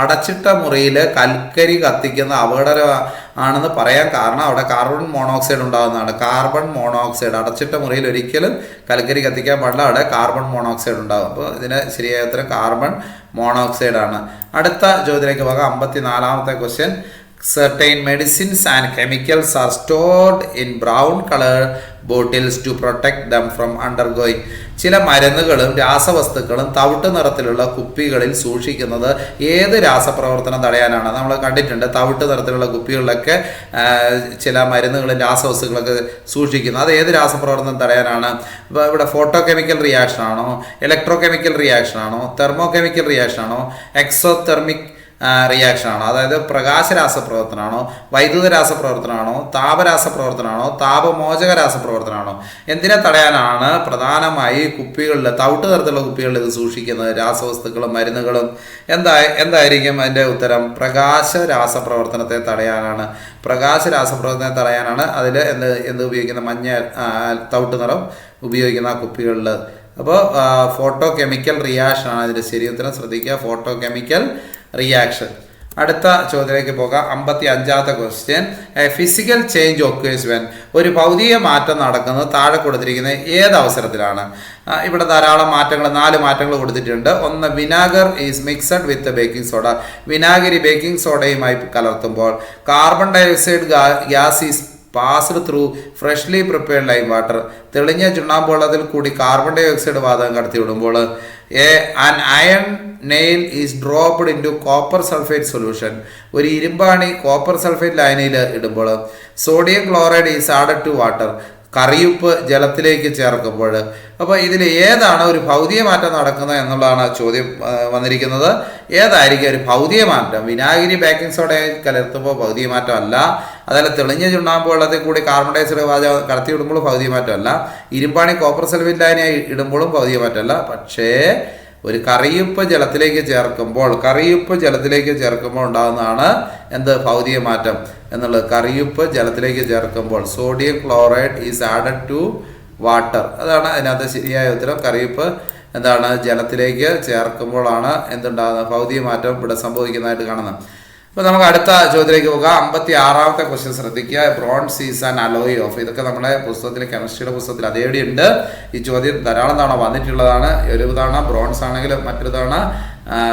അടച്ചിട്ട മുറിയിൽ കൽക്കരി കത്തിക്കുന്ന അപകടമാണെന്ന് പറയാൻ കാരണം അവിടെ കാർബൺ മോണോക്സൈഡ് ഉണ്ടാകുന്നതാണ്. കാർബൺ മോണോക്സൈഡ്, അടച്ചിട്ട മുറിയിൽ ഒരിക്കലും കൽക്കരി കത്തിക്കാൻ പാടില്ല, അവിടെ കാർബൺ മോണോക്സൈഡ് ഉണ്ടാകും. അപ്പോൾ ഇതിന് ശരിയായ ഉത്തരം കാർബൺ മോണോക്സൈഡ് ആണ്. അടുത്ത ചോദ്യത്തിലേക്ക് പോകാം. 54ാമത്തെ question. Certain medicines and chemicals are stored in brown color bottles to protect them from undergoing. ചില മരുന്നുകളും രാസവസ്തുക്കളും തവിട്ട് നിറത്തിലുള്ള കുപ്പികളിൽ സൂക്ഷിക്കുന്നത് ഏത് രാസപ്രവർത്തനം തടയാനാണ്? നമ്മൾ കണ്ടിട്ടുണ്ട്, തവിട്ട് നിറത്തിലുള്ള കുപ്പികളിലൊക്കെ ചില മരുന്നുകളും രാസവസ്തുക്കളൊക്കെ സൂക്ഷിക്കുന്നത്. അത് ഏത് രാസപ്രവർത്തനം തടയാനാണ്? ഇപ്പോൾ ഇവിടെ ഫോട്ടോ കെമിക്കൽ റിയാക്ഷൻ ആണോ, ഇലക്ട്രോ കെമിക്കൽ റിയാക്ഷൻ ആണോ, തെർമോ കെമിക്കൽ റിയാക്ഷൻ ആണോ, എക്സോതെർമിക് റിയാക്ഷൻ ആണോ? അതായത് പ്രകാശ രാസപ്രവർത്തനമാണോ, വൈദ്യുത രാസപ്രവർത്തനമാണോ, താപരാസപ്രവർത്തനമാണോ, താപമോചക രാസപ്രവർത്തനമാണോ? എന്തിനെ തടയാനാണ് പ്രധാനമായി കുപ്പികളിൽ, തവിട്ട് നിറത്തിലുള്ള കുപ്പികളിൽ ഇത് സൂക്ഷിക്കുന്നത്? രാസവസ്തുക്കളും മരുന്നുകളും. എന്തായിരിക്കും അതിൻ്റെ ഉത്തരം? പ്രകാശ രാസപ്രവർത്തനത്തെ തടയാനാണ്. പ്രകാശ രാസപ്രവർത്തനത്തെ തടയാനാണ് അതിൽ എന്ത് ഉപയോഗിക്കുന്ന മഞ്ഞ തവിട്ട് നിറം ഉപയോഗിക്കുന്ന കുപ്പികളിൽ. അപ്പോൾ ഫോട്ടോ കെമിക്കൽ റിയാക്ഷൻ ആണ് അതിൻ്റെ ശരി ഉത്തരം. ശ്രദ്ധിക്കുക, ഫോട്ടോ കെമിക്കൽ റിയാക്ഷൻ. അടുത്ത ചോദ്യത്തിലേക്ക് പോകാം. 55ാമത്തെ question. Physical change occurs when. ഒരു ഭൗതിക മാറ്റം നടക്കുന്നത് താഴെ കൊടുത്തിരിക്കുന്നത് ഏത് അവസരത്തിലാണ്? ഇവിടെ ധാരാളം മാറ്റങ്ങൾ, 4 മാറ്റങ്ങൾ കൊടുത്തിട്ടുണ്ട്. ഒന്ന്, vinegar is mixed with baking soda. വിനാഗിരി ബേക്കിംഗ് സോഡയുമായി കലർത്തുമ്പോൾ. Carbon dioxide gas is passed through freshly prepared lime water. തെളിഞ്ഞ ചുണ്ണാമ്പ് വെള്ളത്തിൽ കൂടി കാർബൺ ഡൈ ഓക്സൈഡ് വാതകം കടത്തിവിടുമ്പോൾ. An iron nail is dropped into copper sulphate solution. ഒരു ഇരുമ്പാണി കോപ്പർ സൾഫേറ്റ് ലായനിയിൽ ഇടുമ്പോൾ. Sodium chloride is added to water. കറിയുപ്പ് ജലത്തിലേക്ക് ചേർക്കുമ്പോൾ. അപ്പോൾ ഇതിൽ ഏതാണ് ഒരു ഭൗതിക മാറ്റം നടക്കുന്നത് എന്നുള്ളതാണ് ചോദ്യം വന്നിരിക്കുന്നത്. ഏതായിരിക്കും ഒരു ഭൗതിക മാറ്റം? വിനാഗിരി ബേക്കിംഗ് സോഡ കലർത്തുമ്പോൾ ഭൗതിക മാറ്റം അല്ല. അതല്ല, തെളിഞ്ഞ ചുണ്ണാമ്പ് വെള്ളത്തിൽ കൂടി കാർബൺ ഡൈ ഓക്സൈഡ് വാതകം കടത്തി വിടുമ്പോഴും ഭൗതിക മാറ്റമല്ല. ഇരുമ്പാണി കോപ്പർ സൾഫേറ്റ് ലായനിയായി ഇടുമ്പോഴും ഭൗതിക മാറ്റമല്ല. പക്ഷേ ഒരു കറിയുപ്പ് ജലത്തിലേക്ക് ചേർക്കുമ്പോൾ ഉണ്ടാകുന്നതാണ് എന്ത്? ഭൗതിക മാറ്റം എന്നുള്ളത്. കറിയുപ്പ് ജലത്തിലേക്ക് ചേർക്കുമ്പോൾ. Sodium chloride is added to water. അതാണ് അതിനകത്ത് ശരിയായ ഉത്തരം. കറിയുപ്പ് എന്താണ്? ജലത്തിലേക്ക് ചേർക്കുമ്പോഴാണ് എന്തുണ്ടാകുന്നത്? ഭൗതിക മാറ്റം ഇവിടെ സംഭവിക്കുന്നതായിട്ട് കാണുന്നത്. അപ്പോൾ നമുക്ക് അടുത്ത ചോദ്യത്തിലേക്ക് പോകാം. 56ാമത്തെ ക്വസ്റ്റ്യൻ ശ്രദ്ധിക്കുക. Bronze is an alloy of. ഇതൊക്കെ നമ്മുടെ പുസ്തകത്തിൽ, കെമിസ്ട്രിയുടെ പുസ്തകത്തിൽ അതേടി ഉണ്ട്. ഈ ചോദ്യം ധാരാളം തവണ വന്നിട്ടുള്ളതാണ്. ഒരു തവണ ബ്രോൺസ് ആണെങ്കിൽ മറ്റൊരു തവണ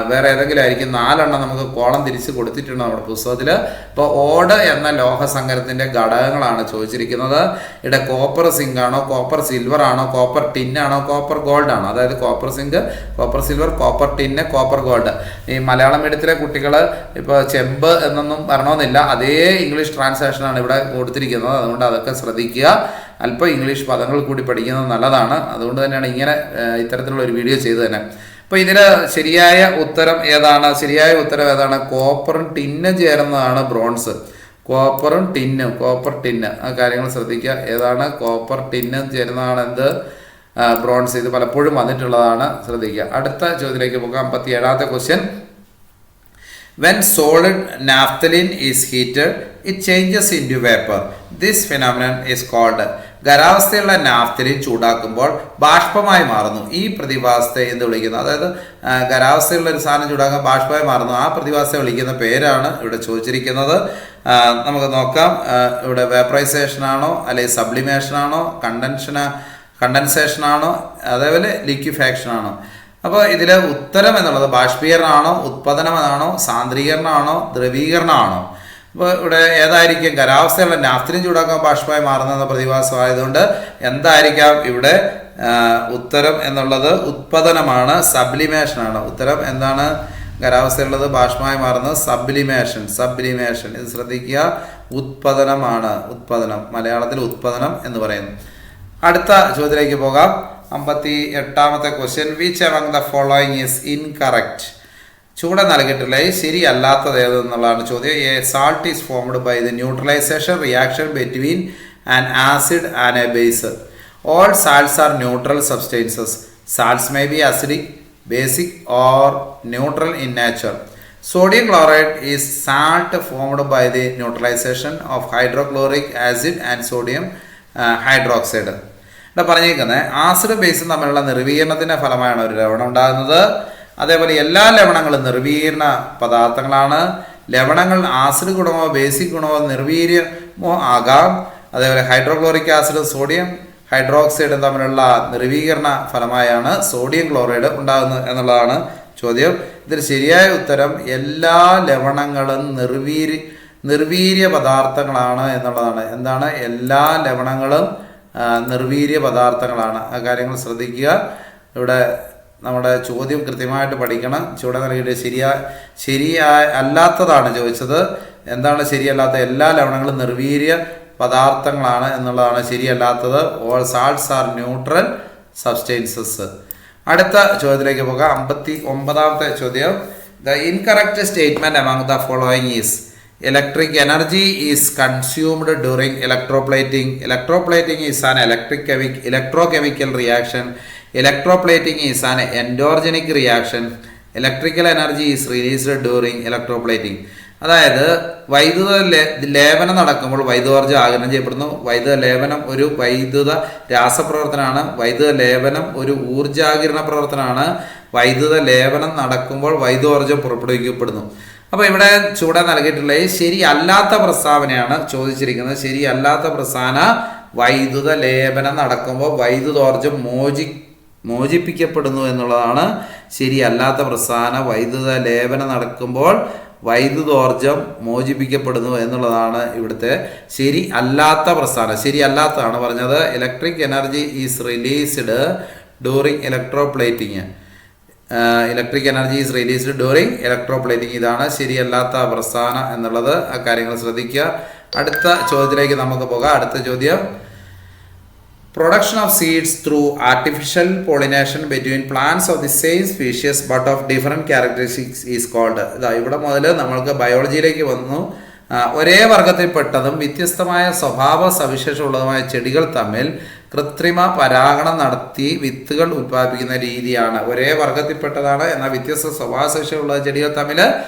വേറെ ഏതെങ്കിലും ആയിരിക്കും. 4 എണ്ണം നമുക്ക് കോളം തിരിച്ച് കൊടുത്തിട്ടുണ്ട് നമ്മുടെ പുസ്തകത്തിൽ. ഇപ്പോൾ ഓട് എന്ന ലോഹസങ്കരത്തിൻ്റെ ഘടകങ്ങളാണ് ചോദിച്ചിരിക്കുന്നത്. ഇവിടെ കോപ്പർ സിങ്ക് ആണോ, കോപ്പർ സിൽവർ ആണോ, കോപ്പർ ടിന്നാണോ, കോപ്പർ ഗോൾഡ് ആണോ? അതായത് copper zinc, copper silver, copper tin, copper gold. ഈ മലയാളം മീഡിയത്തിലെ കുട്ടികൾ ഇപ്പോൾ ചെമ്പ് എന്നൊന്നും വരണമെന്നില്ല, അതേ ഇംഗ്ലീഷ് ട്രാൻസ്ലേഷനാണ് ഇവിടെ കൊടുത്തിരിക്കുന്നത്. അതുകൊണ്ട് അതൊക്കെ ശ്രദ്ധിക്കുക. അല്പം ഇംഗ്ലീഷ് പദങ്ങൾ കൂടി പഠിക്കുന്നത് നല്ലതാണ്. അതുകൊണ്ട് തന്നെയാണ് ഇങ്ങനെ ഇത്തരത്തിലുള്ള ഒരു വീഡിയോ ചെയ്തു തന്നെ. അപ്പോൾ ഇതിന് ശരിയായ ഉത്തരം ഏതാണ്? കോപ്പറും ടിന്നും ചേരുന്നതാണ് ബ്രോൺസ്. കോപ്പർ ടിന്ന് ആ കാര്യങ്ങൾ ശ്രദ്ധിക്കുക. ഏതാണ്? കോപ്പർ ടിന്നും ചേരുന്നതാണ് എന്ത്? ബ്രോൺസ്. ഇത് പലപ്പോഴും വന്നിട്ടുള്ളതാണ്, ശ്രദ്ധിക്കുക. അടുത്ത ചോദ്യത്തിലേക്ക് പോകാം. 57ാമത്തെ question. When solid naphthalene is heated, it changes into vapor. This phenomenon is called. ഖരാവസ്ഥയുള്ള നാഫ്തലിൻ ചൂടാക്കുമ്പോൾ ബാഷ്പമായി മാറുന്നു. ഈ പ്രതിഭാസത്തെ എന്ത് വിളിക്കുന്നു? അതായത് ഖരാവസ്ഥയുള്ള ഒരു സാധനം ചൂടാക്കാൻ ബാഷ്പമായി മാറുന്നു. ആ പ്രതിഭാസത്തെ വിളിക്കുന്ന പേരാണ് ഇവിടെ ചോദിച്ചിരിക്കുന്നത്. നമുക്ക് നോക്കാം. ഇവിടെ വേപ്പറൈസേഷനാണോ, അല്ലെങ്കിൽ സബ്ലിമേഷനാണോ, കണ്ടൻസേഷനാണോ, അതേപോലെ ലിക്വിഫാക്ഷനാണോ? അപ്പോൾ ഇതിൽ ഉത്തരം എന്നുള്ളത് ബാഷ്പീകരണമാണോ, ഉത്പാദനമാണോ, സാന്ദ്രീകരണമാണോ, ദ്രവീകരണമാണോ? അപ്പോൾ ഇവിടെ ഏതായിരിക്കും? ഖരാവസ്ഥയുള്ള നാഫ്തലിൻ ചൂടാക്കാൻ ബാഷ്പമായി മാറുന്ന പ്രതിഭാസമായതുകൊണ്ട് എന്തായിരിക്കാം ഇവിടെ ഉത്തരം എന്നുള്ളത്? ഉത്പാദനമാണ്, സബ്ലിമേഷനാണ്. ഉത്തരം എന്താണ്? ഖരാവസ്ഥയുള്ളത് ബാഷ്പമായി മാറുന്നത് സബ്ലിമേഷൻ. ഇത് ശ്രദ്ധിക്കുക. ഉത്പാദനമാണ്. മലയാളത്തിൽ ഉത്പാദനം എന്ന് പറയുന്നു. അടുത്ത ചോദ്യത്തിലേക്ക് പോകാം. 58ാമത്തെ question. Which among the following is incorrect? ചൂട് നൽകിയിട്ടില്ല, ശരിയല്ലാത്തത് ഏതെന്നുള്ളതാണ് ചോദ്യം. A salt is formed by the neutralisation reaction between an acid and a base. All salts are neutral substances. Salts may be acidic, basic or neutral in nature. Sodium chloride is salt formed by the neutralization of hydrochloric acid and sodium hydroxide. ഇവിടെ പറഞ്ഞിരിക്കുന്നത് acid ബേസും തമ്മിലുള്ള നിർവീകരണത്തിൻ്റെ ഫലമായാണ് ഒരു ലവണം ഉണ്ടാകുന്നത്. അതേപോലെ എല്ലാ ലവണങ്ങളും നിർവീകരണ പദാർത്ഥങ്ങളാണ്. ലവണങ്ങൾ acid ഗുണമോ basic ഗുണമോ നിർവീര്യമോ ആകാം. അതേപോലെ ഹൈഡ്രോക്ലോറിക് ആസിഡും സോഡിയം ഹൈഡ്രോക്സൈഡും തമ്മിലുള്ള നിർവീകരണ ഫലമായാണ് സോഡിയം ക്ലോറൈഡ് ഉണ്ടാകുന്നത് എന്നുള്ളതാണ് ചോദ്യം. ഇതിൽ ശരിയായ ഉത്തരം എല്ലാ ലവണങ്ങളും നിർവീര്യ പദാർത്ഥങ്ങളാണ് എന്നുള്ളതാണ്. എന്താണ്? എല്ലാ ലവണങ്ങളും നിർവീര്യ പദാർത്ഥങ്ങളാണ്. ആ കാര്യങ്ങൾ ശ്രദ്ധിക്കുക. ഇവിടെ നമ്മുടെ ചോദ്യം കൃത്യമായിട്ട് പഠിക്കണം. ചുവടെ നൽകിയിട്ട് ശരിയായ അല്ലാത്തതാണ് ചോദിച്ചത്. എന്താണ് ശരിയല്ലാത്ത? എല്ലാ ലവണങ്ങളും നിർവീര്യ പദാർത്ഥങ്ങളാണ് എന്നുള്ളതാണ് ശരിയല്ലാത്തത്. All salts are neutral substances. അടുത്ത ചോദ്യത്തിലേക്ക് പോകാം. 59ാമത്തെ ചോദ്യം. The incorrect statement among the following is electric energy is consumed during electroplating. Electroplating is an electrochemical reaction. Electroplating is an endergonic reaction. Electrical energy is released during electroplating. അതായത് വൈദ്യുത ലേപനം നടക്കുമ്പോൾ വൈദ്യുതോർജ്ജം ആഗിരണം ചെയ്യപ്പെടുന്നു. വൈദ്യുത ലേപനം ഒരു വൈദ്യുത രാസപ്രവർത്തനമാണ്. വൈദ്യുത ലേപനം ഒരു ഊർജാകിരണ പ്രവർത്തനമാണ്. വൈദ്യുത ലേപനം നടക്കുമ്പോൾ വൈദ്യുതോർജ്ജം പുറപ്പെടുവിക്കപ്പെടുന്നു. അപ്പോൾ ഇവിടെ ചൂടെ നൽകിയിട്ടുള്ള ശരിയല്ലാത്ത പ്രസ്താവനയാണ് ചോദിച്ചിരിക്കുന്നത്. ശരിയല്ലാത്ത പ്രസ്താവന വൈദ്യുത ലേപനം നടക്കുമ്പോൾ വൈദ്യുതോർജ്ജം മോചിപ്പിക്കപ്പെടുന്നു എന്നുള്ളതാണ് ശരിയല്ലാത്ത പ്രസ്താവന. വൈദ്യുത ലേപനം നടക്കുമ്പോൾ വൈദ്യുതോർജ്ജം മോചിപ്പിക്കപ്പെടുന്നു എന്നുള്ളതാണ് ഇവിടുത്തെ ശരി അല്ലാത്ത പ്രസ്താവന. ശരിയല്ലാത്തതാണ് പറഞ്ഞത്. Electric energy is released during electroplating. Electric energy is released during electroplating. ഇതാണ് ശരിയല്ലാത്ത പ്രസ്താവന എന്നുള്ളത്. ആ കാര്യങ്ങൾ ശ്രദ്ധിക്കുക. അടുത്ത ചോദ്യത്തിലേക്ക് നമുക്ക് പോകാം. അടുത്ത ചോദ്യം. Production of seeds through artificial pollination between plants of the same species but of different characteristics is called. ഇതാ ഇവിടെ മുതൽ നമ്മൾക്ക് ബയോളജിയിലേക്ക് വന്നു. ഒരേ വർഗത്തിൽപ്പെട്ടതും വ്യത്യസ്തമായ സ്വഭാവ സവിശേഷമുള്ളതുമായ ചെടികൾ തമ്മിൽ കൃത്രിമ പരാഗണം നടത്തി വിത്തുകൾ ഉൽപ്പാദിപ്പിക്കുന്ന രീതിയാണ്. ഒരേ വർഗത്തിൽപ്പെട്ടതാണ് എന്നാൽ വ്യത്യസ്ത സ്വഭാവ സവിശേഷമുള്ള ചെടികൾ തമ്മിൽ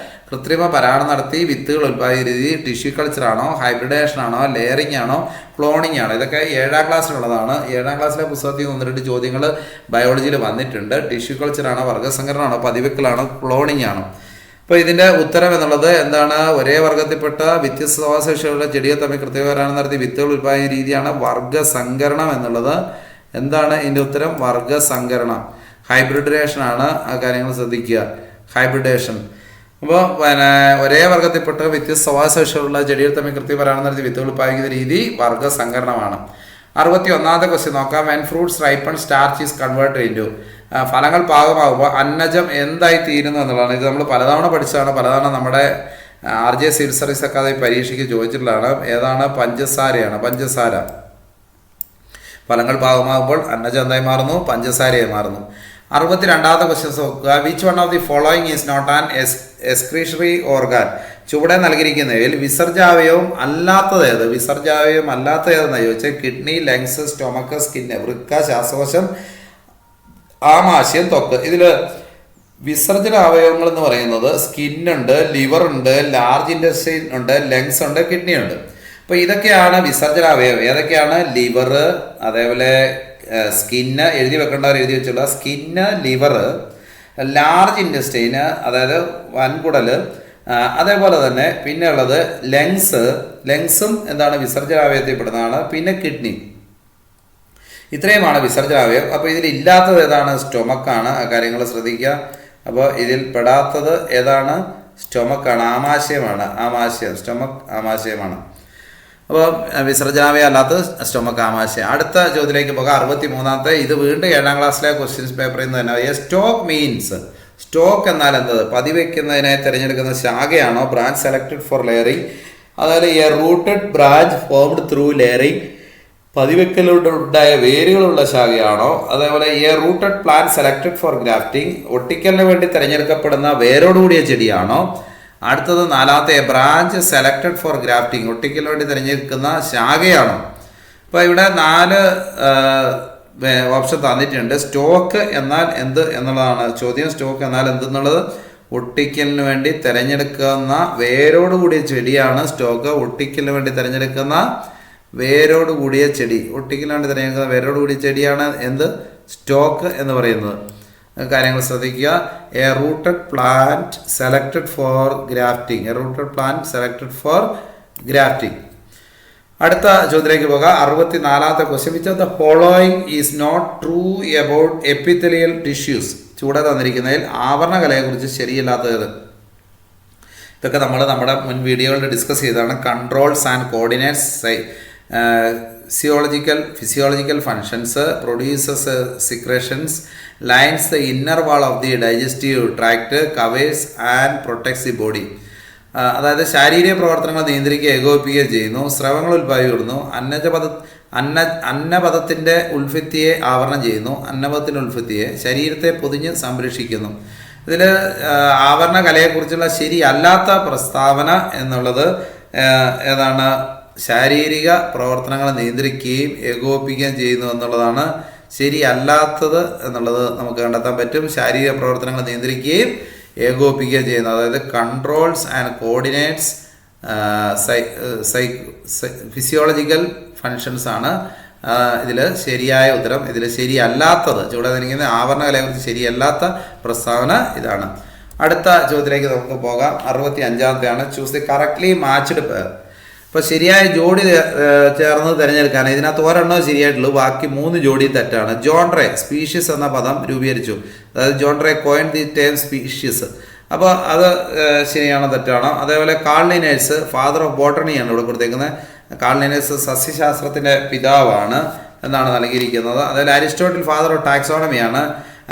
കൃത്രിമ പരാഗണം നടത്തി വിത്തുകൾ ഉൽപ്പാദിപ്പിക്കുന്ന രീതി ടിഷ്യൂ കൾച്ചറാണോ, ഹൈബ്രിഡേഷൻ ആണോ, ലെയറിംഗ് ആണോ, ക്ലോണിംഗ് ആണോ? ഇതൊക്കെ 7ാം ക്ലാസ്സിലുള്ളതാണ്. 7ാം ക്ലാസ്സിലെ പുസ്തകത്തിൽ 1-2 ചോദ്യങ്ങൾ ബയോളജിയിൽ വന്നിട്ടുണ്ട്. ടിഷ്യൂ കൾച്ചറാണോ, വർഗ്ഗസങ്കരണമാണോ, പതിവെക്കലാണോ, ക്ലോണിംഗ് ആണോ? അപ്പോൾ ഇതിൻ്റെ ഉത്തരം എന്നുള്ളത് എന്താണ്? ഒരേ വർഗത്തിൽപ്പെട്ട വ്യത്യസ്ത സ്വഭാവസവിശേഷമുള്ള ചെടികൾ തമ്മിൽ കൃത്രിമ പരാഗണം നടത്തി വിത്തുകൾ ഉൽപ്പാദിപ്പിക്കുന്ന രീതിയാണ് വർഗ്ഗസങ്കരണം എന്നുള്ളത്. എന്താണ് ഇതിൻ്റെ ഉത്തരം? വർഗ്ഗസങ്കരണം. ഹൈബ്രിഡേഷൻ ആണ്. ആ കാര്യങ്ങൾ ശ്രദ്ധിക്കുക. ഹൈബ്രിഡേഷൻ. അപ്പോൾ ഒരേ വർഗത്തിൽപ്പെട്ട വ്യത്യസ്ത സ്വഭാവസവിശേഷമുള്ള ചെടികൾ തമ്മിൽ കൃത്രിമ പരാഗണം നടത്തി വിത്തുകൾ ഉൽപ്പാദിപ്പിക്കുന്ന രീതി വർഗ്ഗസങ്കരണമാണ്. 61ാമത്തെ ക്വസ്റ്റ്യൻ നോക്കാം. When fruits ripen starch is converted into. ഫലങ്ങൾ പാകമാകുമ്പോൾ അന്നജം എന്തായി തീരുന്നു എന്നുള്ളതാണ്. ഇത് നമ്മൾ പലതവണ പഠിച്ചതാണ്. പലതവണ നമ്മുടെ RJ സിവിൽ സർവീസ് അക്കാദമി പരീക്ഷയ്ക്ക് ചോദിച്ചിട്ടുള്ളതാണ്. ഏതാണ്? പഞ്ചസാരയാണ്. പഞ്ചസാര. ഫലങ്ങൾ പാകമാകുമ്പോൾ അന്നജം എന്തായി മാറുന്നു? പഞ്ചസാരയായി മാറുന്നു. 62ാമത്തെ ക്വസ്റ്റ്യൻ നോക്കുക. Which one of the following is not an excretory organ. ചുവടെ നൽകിയിരിക്കുന്നതിൽ വിസർജാവയവം അല്ലാത്തത് ഏത്? വിസർജാവയവം അല്ലാത്ത ഏതെന്നാണ് ചോദിച്ചാൽ കിഡ്നി, ലങ്സ്, സ്റ്റൊമക്ക്, സ്കിന്ന്. വൃക്ക, ശ്വാസകോശം, ആമാശയം, ത്വക്ക്. ഇതിൽ വിസർജന അവയവങ്ങൾ എന്ന് പറയുന്നത് സ്കിന്നുണ്ട്, ലിവർ ഉണ്ട്, ലാർജ് ഇൻറ്റസ്റ്റൈൻ ഉണ്ട്, ലങ്സ് ഉണ്ട്, കിഡ്നി ഉണ്ട്. അപ്പോൾ ഇതൊക്കെയാണ് വിസർജന അവയവം. ഏതൊക്കെയാണ്? ലിവർ, അതേപോലെ സ്കിന്ന്. എഴുതി വെക്കേണ്ടവർ എഴുതി വെച്ചുള്ള സ്കിന്ന്, ലിവർ, ലാർജ് ഇൻറ്റസ്റ്റൈന് അതായത് വൻകുടൽ, അതേപോലെ തന്നെ പിന്നെ ഉള്ളത് ലങ്സും എന്താണ്? വിസർജനാവയവത്തിൽപ്പെടുന്നതാണ്. പിന്നെ കിഡ്നി. ഇത്രയുമാണ് വിസർജനാവയവം. അപ്പോൾ ഇതിലില്ലാത്തത് ഏതാണ്? സ്റ്റൊമക്കാണ്. ആ കാര്യങ്ങൾ ശ്രദ്ധിക്കുക. അപ്പോൾ ഇതിൽ പെടാത്തത് ഏതാണ്? സ്റ്റൊമക്കാണ്. ആമാശയമാണ്. സ്റ്റൊമക്ക് ആമാശയമാണ്. അപ്പോൾ വിസർജനാവയവം അല്ലാത്തത് സ്റ്റൊമക്ക്, ആമാശയം. അടുത്ത ചോദ്യത്തിലേക്ക് പോകാം. 63ാമത്തെ. ഇത് വീണ്ടും 7ാം ക്ലാസ്സിലെ ക്വസ്റ്റ്യൻസ് പേപ്പറിൽ നിന്ന് തന്നെ. Stock means. സ്റ്റോക്ക് എന്നാൽ എന്തത്? പതിവെക്കുന്നതിനായി തിരഞ്ഞെടുക്കുന്ന ശാഖയാണോ? Branch selected for layering. അതായത് a rooted branch formed through layering. പതിവെക്കലിലൂടെ ഉണ്ടായ വേരുകളുള്ള ശാഖയാണോ? അതേപോലെ a rooted plant selected for grafting. ഒട്ടിക്കലിന് വേണ്ടി തിരഞ്ഞെടുക്കപ്പെടുന്ന വേരോടുകൂടിയ ചെടിയാണോ? അടുത്തത് 4ാമത്തെ. A branch selected for grafting. ഒട്ടിക്കലിന് വേണ്ടി തിരഞ്ഞെടുക്കുന്ന ശാഖയാണോ? അപ്പോൾ ഇവിടെ 4 ഓപ്ഷൻ തന്നിട്ടുണ്ട്. സ്റ്റോക്ക് എന്നാൽ എന്ത് എന്നുള്ളതാണ് ചോദ്യം. സ്റ്റോക്ക് എന്നാൽ എന്തെന്നുള്ളത് ഒട്ടിക്കലിന് വേണ്ടി തിരഞ്ഞെടുക്കുന്ന വേരോടുകൂടിയ ചെടിയാണ് സ്റ്റോക്ക്. ഒട്ടിക്കലിന് വേണ്ടി തിരഞ്ഞെടുക്കുന്ന വേരോട് കൂടിയ ചെടി, ഒട്ടിക്കലാണ്ട് തിരഞ്ഞെടുക്കുന്ന വേരോട് കൂടിയ ചെടിയാണ് എന്ത് സ്റ്റോക്ക് എന്ന് പറയുന്നത്. കാര്യങ്ങൾ ശ്രദ്ധിക്കുക. A rooted plant selected for grafting. A rooted plant selected for grafting. അടുത്ത ചോദ്യത്തിലേക്ക് പോകാം. 64ാമത്തെ question. Which of the following is not true about epithelial tissues? ചൂടെ തന്നിരിക്കുന്നതിൽ ആവരണകലയെക്കുറിച്ച് ശരിയല്ലാത്തത്. ഇതൊക്കെ നമ്മൾ നമ്മുടെ മുൻ വീഡിയോകളിൽ ഡിസ്കസ് ചെയ്തതാണ്. Controls and coordinates, physiological functions, produces secretions, lines the inner wall of the digestive tract, covers and protects the body. അതായത് ശാരീരിക പ്രവർത്തനങ്ങൾ നിയന്ത്രിക്കുക, ഏകോപിപ്പിക്കുകയും ചെയ്യുന്നു. സ്രവങ്ങൾ ഉൽപ്പാദിപ്പിക്കുന്നു. അന്നപഥത്തിൻ്റെ ഉൽപ്പത്തിയെ ആവരണം ചെയ്യുന്നു. അന്നപഥത്തിൻ്റെ ഉൽപ്പത്തിയെ ശരീരത്തെ പൊതിഞ്ഞ് സംരക്ഷിക്കുന്നു. ഇതിൽ ആവരണ കലയെക്കുറിച്ചുള്ള ശരിയല്ലാത്ത പ്രസ്താവന എന്നുള്ളത് ഏതാണ്? ശാരീരിക പ്രവർത്തനങ്ങൾ നിയന്ത്രിക്കുകയും ഏകോപിപ്പിക്കുകയും ചെയ്യുന്നു എന്നുള്ളതാണ് ശരിയല്ലാത്തത് എന്നുള്ളത് നമുക്ക് കണ്ടെത്താൻ പറ്റും. ശാരീരിക പ്രവർത്തനങ്ങൾ നിയന്ത്രിക്കുകയും ഏകോപിപ്പിക്കുകയും ചെയ്യുന്നു. അതായത് controls and coordinates physiological functions ആണ് ഇതിൽ ശരിയായ ഉത്തരം. ഇതിൽ ശരിയല്ലാത്തത്, ചുവടെ തന്നിരിക്കുന്ന ആവരണ കലയെക്കുറിച്ച് ശരിയല്ലാത്ത പ്രസ്താവന ഇതാണ്. അടുത്ത ചോദ്യത്തിലേക്ക് നമുക്ക് പോകാം. 65ാമത്തെയാണ്. Choose the correctly matched pair. ഇപ്പോൾ ശരിയായ ജോഡി ചേർന്ന് തിരഞ്ഞെടുക്കാൻ ഇതിനകത്ത് ഒരെണ്ണം ശരിയായിട്ടുള്ളൂ, ബാക്കി 3 ജോഡി തെറ്റാണ്. ജോൺറേ സ്പീഷ്യസ് എന്ന പദം രൂപീകരിച്ചു. അതായത് ജോൺറേ കോയിൻ ദി ടേം സ്പീഷ്യസ്. അപ്പോൾ അത് ശരിയാണോ തെറ്റാണോ? അതേപോലെ കാൾ ലിനേഴ്സ് ഫാദർ ഓഫ് ബോട്ടണിയാണ് ഇവിടെ കൊടുത്തേക്കുന്നത്. കാൾ ലിനേഴ്സ് സസ്യശാസ്ത്രത്തിൻ്റെ പിതാവാണ് എന്നാണ് നൽകിയിരിക്കുന്നത്. അതേപോലെ അരിസ്റ്റോട്ടിൽ ഫാദർ ഓഫ് ടാക്സോണമിയാണ്.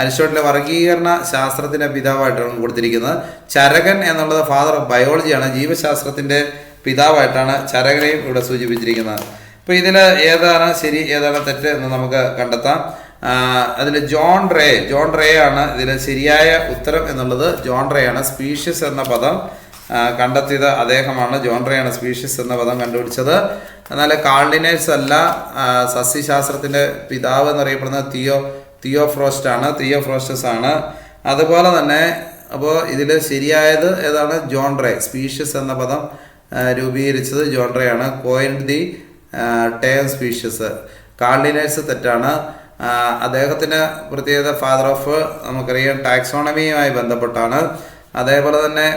അരിസ്റ്റോട്ടിലെ വർഗീകരണ ശാസ്ത്രത്തിൻ്റെ പിതാവായിട്ടാണ് കൊടുത്തിരിക്കുന്നത്. ചരകൻ എന്നുള്ളത് ഫാദർ ഓഫ് ബയോളജിയാണ്. ജീവശാസ്ത്രത്തിൻ്റെ പിതാവായിട്ടാണ് ചരകനെയും ഇവിടെ സൂചിപ്പിച്ചിരിക്കുന്നത്. ഇപ്പോൾ ഇതിൽ ഏതാണ് ശരി ഏതാണ് തെറ്റ് എന്ന് നമുക്ക് കണ്ടെത്താം. അതിൽ ജോൺ റേ ആണ് ഇതിൽ ശരിയായ ഉത്തരം എന്നുള്ളത്. ജോൺ റേ ആണ് സ്പീഷ്യസ് എന്ന പദം കണ്ടെത്തിയത്. അദ്ദേഹമാണ് ജോൺ റേ ആണ് സ്പീഷ്യസ് എന്ന പദം കണ്ടുപിടിച്ചത്. എന്നാൽ കാൾ ലിനേഴ്സ് അല്ല. സസ്യശാസ്ത്രത്തിൻ്റെ പിതാവ് എന്നറിയപ്പെടുന്നത് തിയോഫ്രോസ്റ്റ് ആണ്. തിയോഫ്രോസ്റ്റസ് ആണ്. അതുപോലെ തന്നെ അപ്പോൾ ഇതിൽ ശരിയായത് ഏതാണ്? John ray. സ്പീഷ്യസ് എന്ന പദം രൂപീകരിച്ചത് ജോൺ റേ ആണ്. Coined the term species. Carl Linnaeus തെറ്റാണ്. അദ്ദേഹത്തിൻ്റെ പ്രത്യേകത ഫാദർ ഓഫ് നമുക്കറിയാം ടാക്സോണമിയുമായി ബന്ധപ്പെട്ടാണ്. അതേപോലെ തന്നെ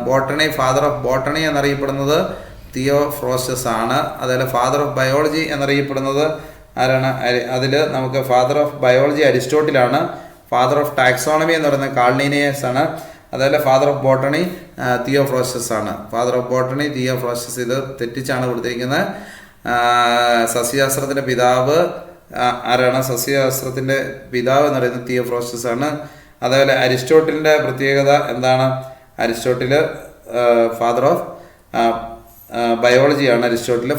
ബോട്ടണി ഫാദർ ഓഫ് ബോട്ടണി എന്നറിയപ്പെടുന്നത് തിയോഫ്രോസ്റ്റസ് ആണ്. അതേപോലെ ഫാദർ ഓഫ് ബയോളജി എന്നറിയപ്പെടുന്നത് ആരാണ്? അതിൽ നമുക്ക് ഫാദർ ഓഫ് ബയോളജി അരിസ്റ്റോട്ടിലാണ്. ഫാദർ ഓഫ് ടാക്സോണമി എന്ന് പറയുന്നത് കാൾ ലിനേഴ്സ് ആണ്. അതേപോലെ ഫാദർ ഓഫ് ബോട്ടണി തിയോഫ്രോസ്റ്റസ് ആണ്. Father of botany Theophrastus. ഇത് തെറ്റിച്ചാണ് കൊടുത്തിരിക്കുന്നത്. സസ്യശാസ്ത്രത്തിൻ്റെ പിതാവ് ആരാണ്? സസ്യശാസ്ത്രത്തിൻ്റെ പിതാവ് എന്ന് പറയുന്നത് തിയോഫ്രോസ്റ്റസ് ആണ്. അതേപോലെ അരിസ്റ്റോട്ടിലിൻ്റെ പ്രത്യേകത എന്താണ്? അരിസ്റ്റോട്ടിൽ ഫാദർ ഓഫ് ബയോളജിയാണ്.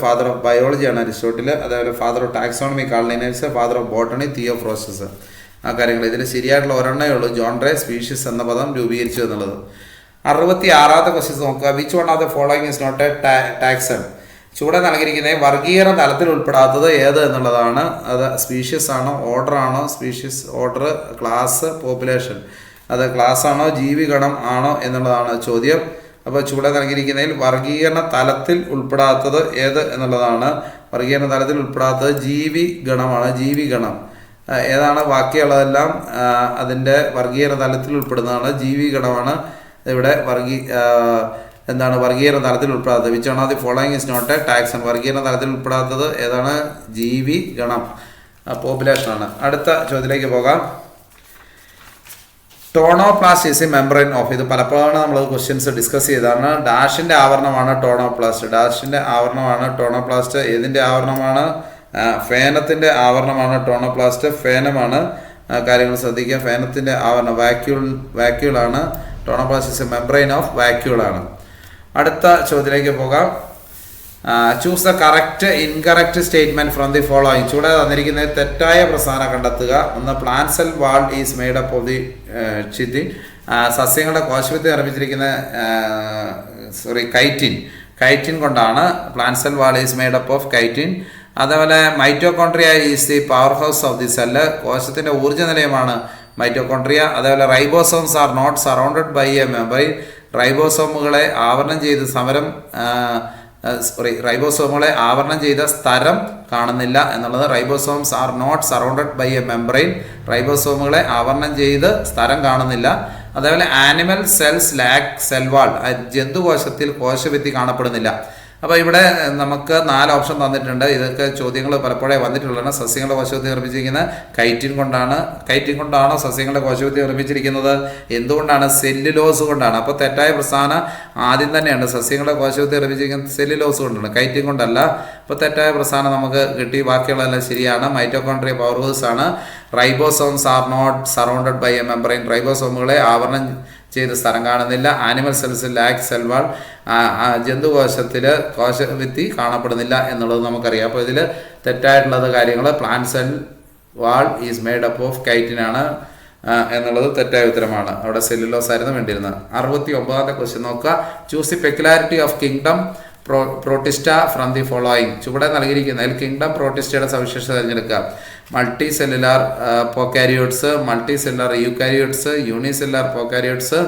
ഫാദർ ഓഫ് ബയോളജിയാണ് അരിസ്റ്റോട്ടിൽ. അതേപോലെ father of taxonomy Carl Linnaeus, father of botany Theophrastus. ആ കാര്യങ്ങൾ ഇതിൽ ശരിയായിട്ടുള്ള ഒരെണ്ണേ ഉള്ളൂ. ജോൺ റേ സ്പീഷ്യസ് എന്ന പദം രൂപീകരിച്ചു എന്നുള്ളത്. 66ാമത്തെ ക്വസ്റ്റ്യൻ നോക്കുക. Which one of the following is not a taxon? ചൂടെ നൽകിയിരിക്കുന്നത് വർഗീകരണ തലത്തിൽ ഉൾപ്പെടാത്തത് ഏത് എന്നുള്ളതാണ്. അത് സ്പീഷ്യസ് ആണോ, ഓർഡർ ആണോ? Species, order, class, population. അത് ക്ലാസ് ആണോ ജീവിഗണം ആണോ എന്നുള്ളതാണ് ചോദ്യം. അപ്പോൾ ചൂടെ നൽകിയിരിക്കുന്നതിൽ വർഗീകരണ തലത്തിൽ ഉൾപ്പെടാത്തത് ഏത് എന്നുള്ളതാണ്. വർഗീകരണ തലത്തിൽ ഉൾപ്പെടാത്തത് ജീവിഗണമാണ്. ജീവിഗണം ഏതാണ്? ബാക്കിയുള്ളതെല്ലാം അതിൻ്റെ വർഗീകരണ തലത്തിൽ ഉൾപ്പെടുന്നതാണ്. ജീവിഗണമാണ് ഇവിടെ എന്താണ് വർഗീകരണ തലത്തിൽ ഉൾപ്പെടാത്തത്. Which one of the following is not a taxon? വർഗീകരണ തലത്തിൽ ഉൾപ്പെടാത്തത് ഏതാണ്? ജീവി ഗണം, പോപ്പുലേഷനാണ്. അടുത്ത ചോദ്യത്തിലേക്ക് പോകാം. Tonoplast is a membrane of. ഇത് പലപ്പോഴാണ് നമ്മൾ ക്വസ്റ്റ്യൻസ് ഡിസ്കസ് ചെയ്തതാണ്. ഡാഷിൻ്റെ ആവരണമാണ് ടോണോപ്ലാസ്റ്റ്. ഡാഷിൻ്റെ ആവരണമാണ് ടോണോപ്ലാസ്റ്റ്. ഏതിൻ്റെ ആവരണമാണ്? ഫേനത്തിൻ്റെ ആവരണമാണ് ടോണോപ്ലാസ്റ്റ്. ഫേനമാണ്. കാര്യങ്ങൾ ശ്രദ്ധിക്കുക. ഫേനത്തിൻ്റെ ആവരണം വാക്യൂളാണ്. Tonoplast is a membrane of വാക്യൂളാണ്. അടുത്ത ചോദ്യത്തിലേക്ക് പോകാം. Choose the correct incorrect statement from the following. ചൂടെ തന്നിരിക്കുന്നത് തെറ്റായ പ്രസ്താവന കണ്ടെത്തുക. ഒന്ന്, plant cell wall is made up of the chitin. സസ്യങ്ങളുടെ കോശഭിത്തി നിർമ്മിച്ചിരിക്കുന്ന കൈറ്റിൻ കൊണ്ടാണ്. Plant cell wall is made up of chitin. അതേപോലെ mitochondria is the powerhouse of the cell. കോശത്തിൻ്റെ ഊർജ്ജ നിലയമാണ് മൈറ്റോകോൺട്രിയ. അതേപോലെ ribosomes are not surrounded by a membrane. റൈബോസോമുകളെ ആവരണം ചെയ്ത് റൈബോസോമുകളെ ആവരണം ചെയ്ത സ്തരം കാണുന്നില്ല എന്നുള്ളത്. Ribosomes are not surrounded by a membrane. റൈബോസോമുകളെ ആവരണം ചെയ്ത് സ്തരം കാണുന്നില്ല. അതേപോലെ animal cells lack cell wall. ജന്തുകോശത്തിൽ കോശഭിത്തി കാണപ്പെടുന്നില്ല. അപ്പോൾ ഇവിടെ നമുക്ക് 4 ഓപ്ഷൻ തന്നിട്ടുണ്ട്. ഇതൊക്കെ ചോദ്യങ്ങൾ പലപ്പോഴേ വന്നിട്ടുള്ളതാണ്. സസ്യങ്ങളുടെ കോശഭിത്തി നിർമ്മിച്ചിരിക്കുന്നത് കൈറ്റിൻ കൊണ്ടാണോ സസ്യങ്ങളുടെ കോശഭിത്തി നിർമ്മിച്ചിരിക്കുന്നത്? എന്തുകൊണ്ടാണ്? സെല്ലുലോസ് കൊണ്ടാണ്. അപ്പോൾ തെറ്റായ പ്രസ്താവന ആദ്യം തന്നെയാണ്. സസ്യങ്ങളുടെ കോശഭിത്തി നിർമ്മിച്ചിരിക്കുന്നത് സെല്ലുലോസ് കൊണ്ടാണ്, കൈറ്റിൻ കൊണ്ടല്ല. അപ്പോൾ തെറ്റായ പ്രസ്താവന നമുക്ക് കിട്ടി. ബാക്കിയുള്ളതെല്ലാം ശരിയാണ്. മൈറ്റോകോൺട്രിയ പവർ ഹൗസ് ആണ്. Ribosomes are not surrounded by a membrane. റൈബോസോമുകളെ ആവരണം ചെയ്ത് സ്ഥലം കാണുന്നില്ല. Animal cells lack cell wall. ജന്തുകോശത്തിൽ കോശഭിത്തി കാണപ്പെടുന്നില്ല എന്നുള്ളത് നമുക്കറിയാം. അപ്പോൾ ഇതിൽ തെറ്റായിട്ടുള്ളത് കാര്യങ്ങൾ plant cell wall is made up of chitin ആണ് എന്നുള്ളത് തെറ്റായ ഉത്തരമാണ്. അവിടെ സെല്ലുലോസ് ആയിരുന്നു വേണ്ടിയിരുന്നത്. 69ാമത്തെ ക്വസ്റ്റ്യൻ നോക്കുക. Choose the peculiarity of kingdom Protista from the following. ചുവടെ നൽകിയിരിക്കുന്നതിൽ കിങ്ഡം പ്രോട്ടിസ്റ്റയുടെ സവിശേഷത തിരഞ്ഞെടുക്കുക. Multi cellular പോക്കാരിയോട്സ്, multi cellular eukaryotes, unicellular പോക്കാരിയോട്സ്,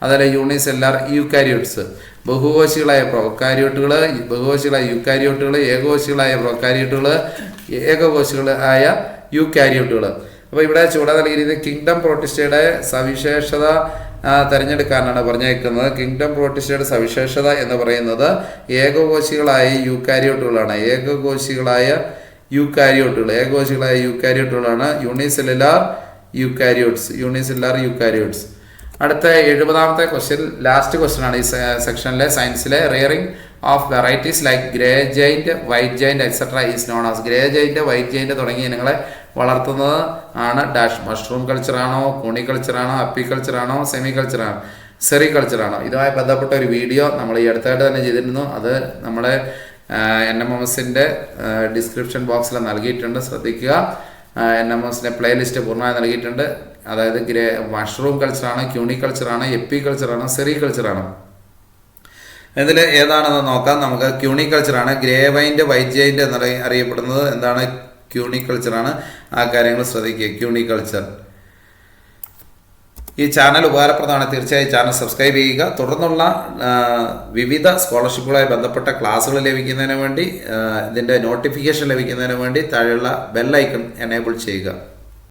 അതുപോലെ യൂണിസെല്ലുലാർ യൂക്കാരിയോട്സ്. ബഹുകോശികളായ പ്രോക്കാരിയോട്ടുകൾ, ബഹുകോശികളായ യൂക്കാരിയോട്ടുകൾ, ഏകകോശികളായ പ്രോക്കാരിയോട്ടുകൾ, ഏകകോശികളായ യൂക്കാരിയോട്ടുകൾ. അപ്പോൾ ഇവിടെ ചുവടെ നൽകിയിരിക്കുന്നത് കിങ്ഡം പ്രോട്ടിസ്റ്റയുടെ സവിശേഷത തിരഞ്ഞെടുക്കാനാണ് പറഞ്ഞേക്കുന്നത്. കിങ്ഡം പ്രോട്ടിസ്റ്റയുടെ സവിശേഷത എന്ന് പറയുന്നത് ഏകകോശികളായ യൂക്കാരിയോട്ടുകളാണ്. ഏകകോശികളായ യൂക്കാരിയോട്ടുകളാണ് യൂണിസെല്ലുലാർ യൂക്കാരിയോട്സ്. അടുത്ത 70ാമത്തെ ക്വസ്റ്റ്യൻ, ലാസ്റ്റ് ക്വസ്റ്റ്യൻ ആണ് ഈ സെക്ഷനിലെ സയൻസിലെ. Rearing of varieties like grey giant, white giant etcetera is known as. Grey giant, white giant തുടങ്ങിയ ഇനങ്ങളെ വളർത്തുന്നത് ആണ് ഡാഷ്. മഷ്റൂം കൾച്ചറാണോ, കൂണിക്കൾച്ചറാണോ, അപ്പിക്കൾച്ചറാണോ, സെറികൾച്ചറാണോ? ഇതുമായി ബന്ധപ്പെട്ട ഒരു വീഡിയോ നമ്മൾ ഈ അടുത്തായിട്ട് തന്നെ ചെയ്തിരുന്നു. അത് നമ്മുടെ NMMSൻ്റെ ഡിസ്ക്രിപ്ഷൻ ബോക്സിൽ നൽകിയിട്ടുണ്ട്, ശ്രദ്ധിക്കുക. NMMSൻ്റെ പ്ലേലിസ്റ്റ് പൂർണ്ണമായി നൽകിയിട്ടുണ്ട്. അതായത് മഷ്റൂം കൾച്ചറാണ്, ക്യൂണിക്കൾച്ചറാണ്, എപ്പിക്കൾച്ചറാണ്, സെറികൾച്ചറാണ്. ഇതിൽ ഏതാണെന്ന് നോക്കാം നമുക്ക്. ക്യൂണിക്കൾച്ചറാണ്. ഗ്രേ വൈൻറ്റ്, വൈറ്റ് ജൈൻറ്റ് എന്നറിയപ്പെടുന്നത് എന്താണ്? ക്യൂണിക്കൾച്ചറാണ്. ആ കാര്യങ്ങൾ ശ്രദ്ധിക്കുക. ക്യൂണിക്കൾച്ചർ. ഈ ചാനൽ ഉപകാരപ്രദമാണ്. തീർച്ചയായും ചാനൽ സബ്സ്ക്രൈബ് ചെയ്യുക. തുടർന്നുള്ള വിവിധ സ്കോളർഷിപ്പുകളുമായി ബന്ധപ്പെട്ട ക്ലാസ്സുകൾ ലഭിക്കുന്നതിന് വേണ്ടി, ഇതിൻ്റെ നോട്ടിഫിക്കേഷൻ ലഭിക്കുന്നതിന് വേണ്ടി താഴെയുള്ള ബെൽ ഐക്കൺ എനേബിൾ ചെയ്യുക.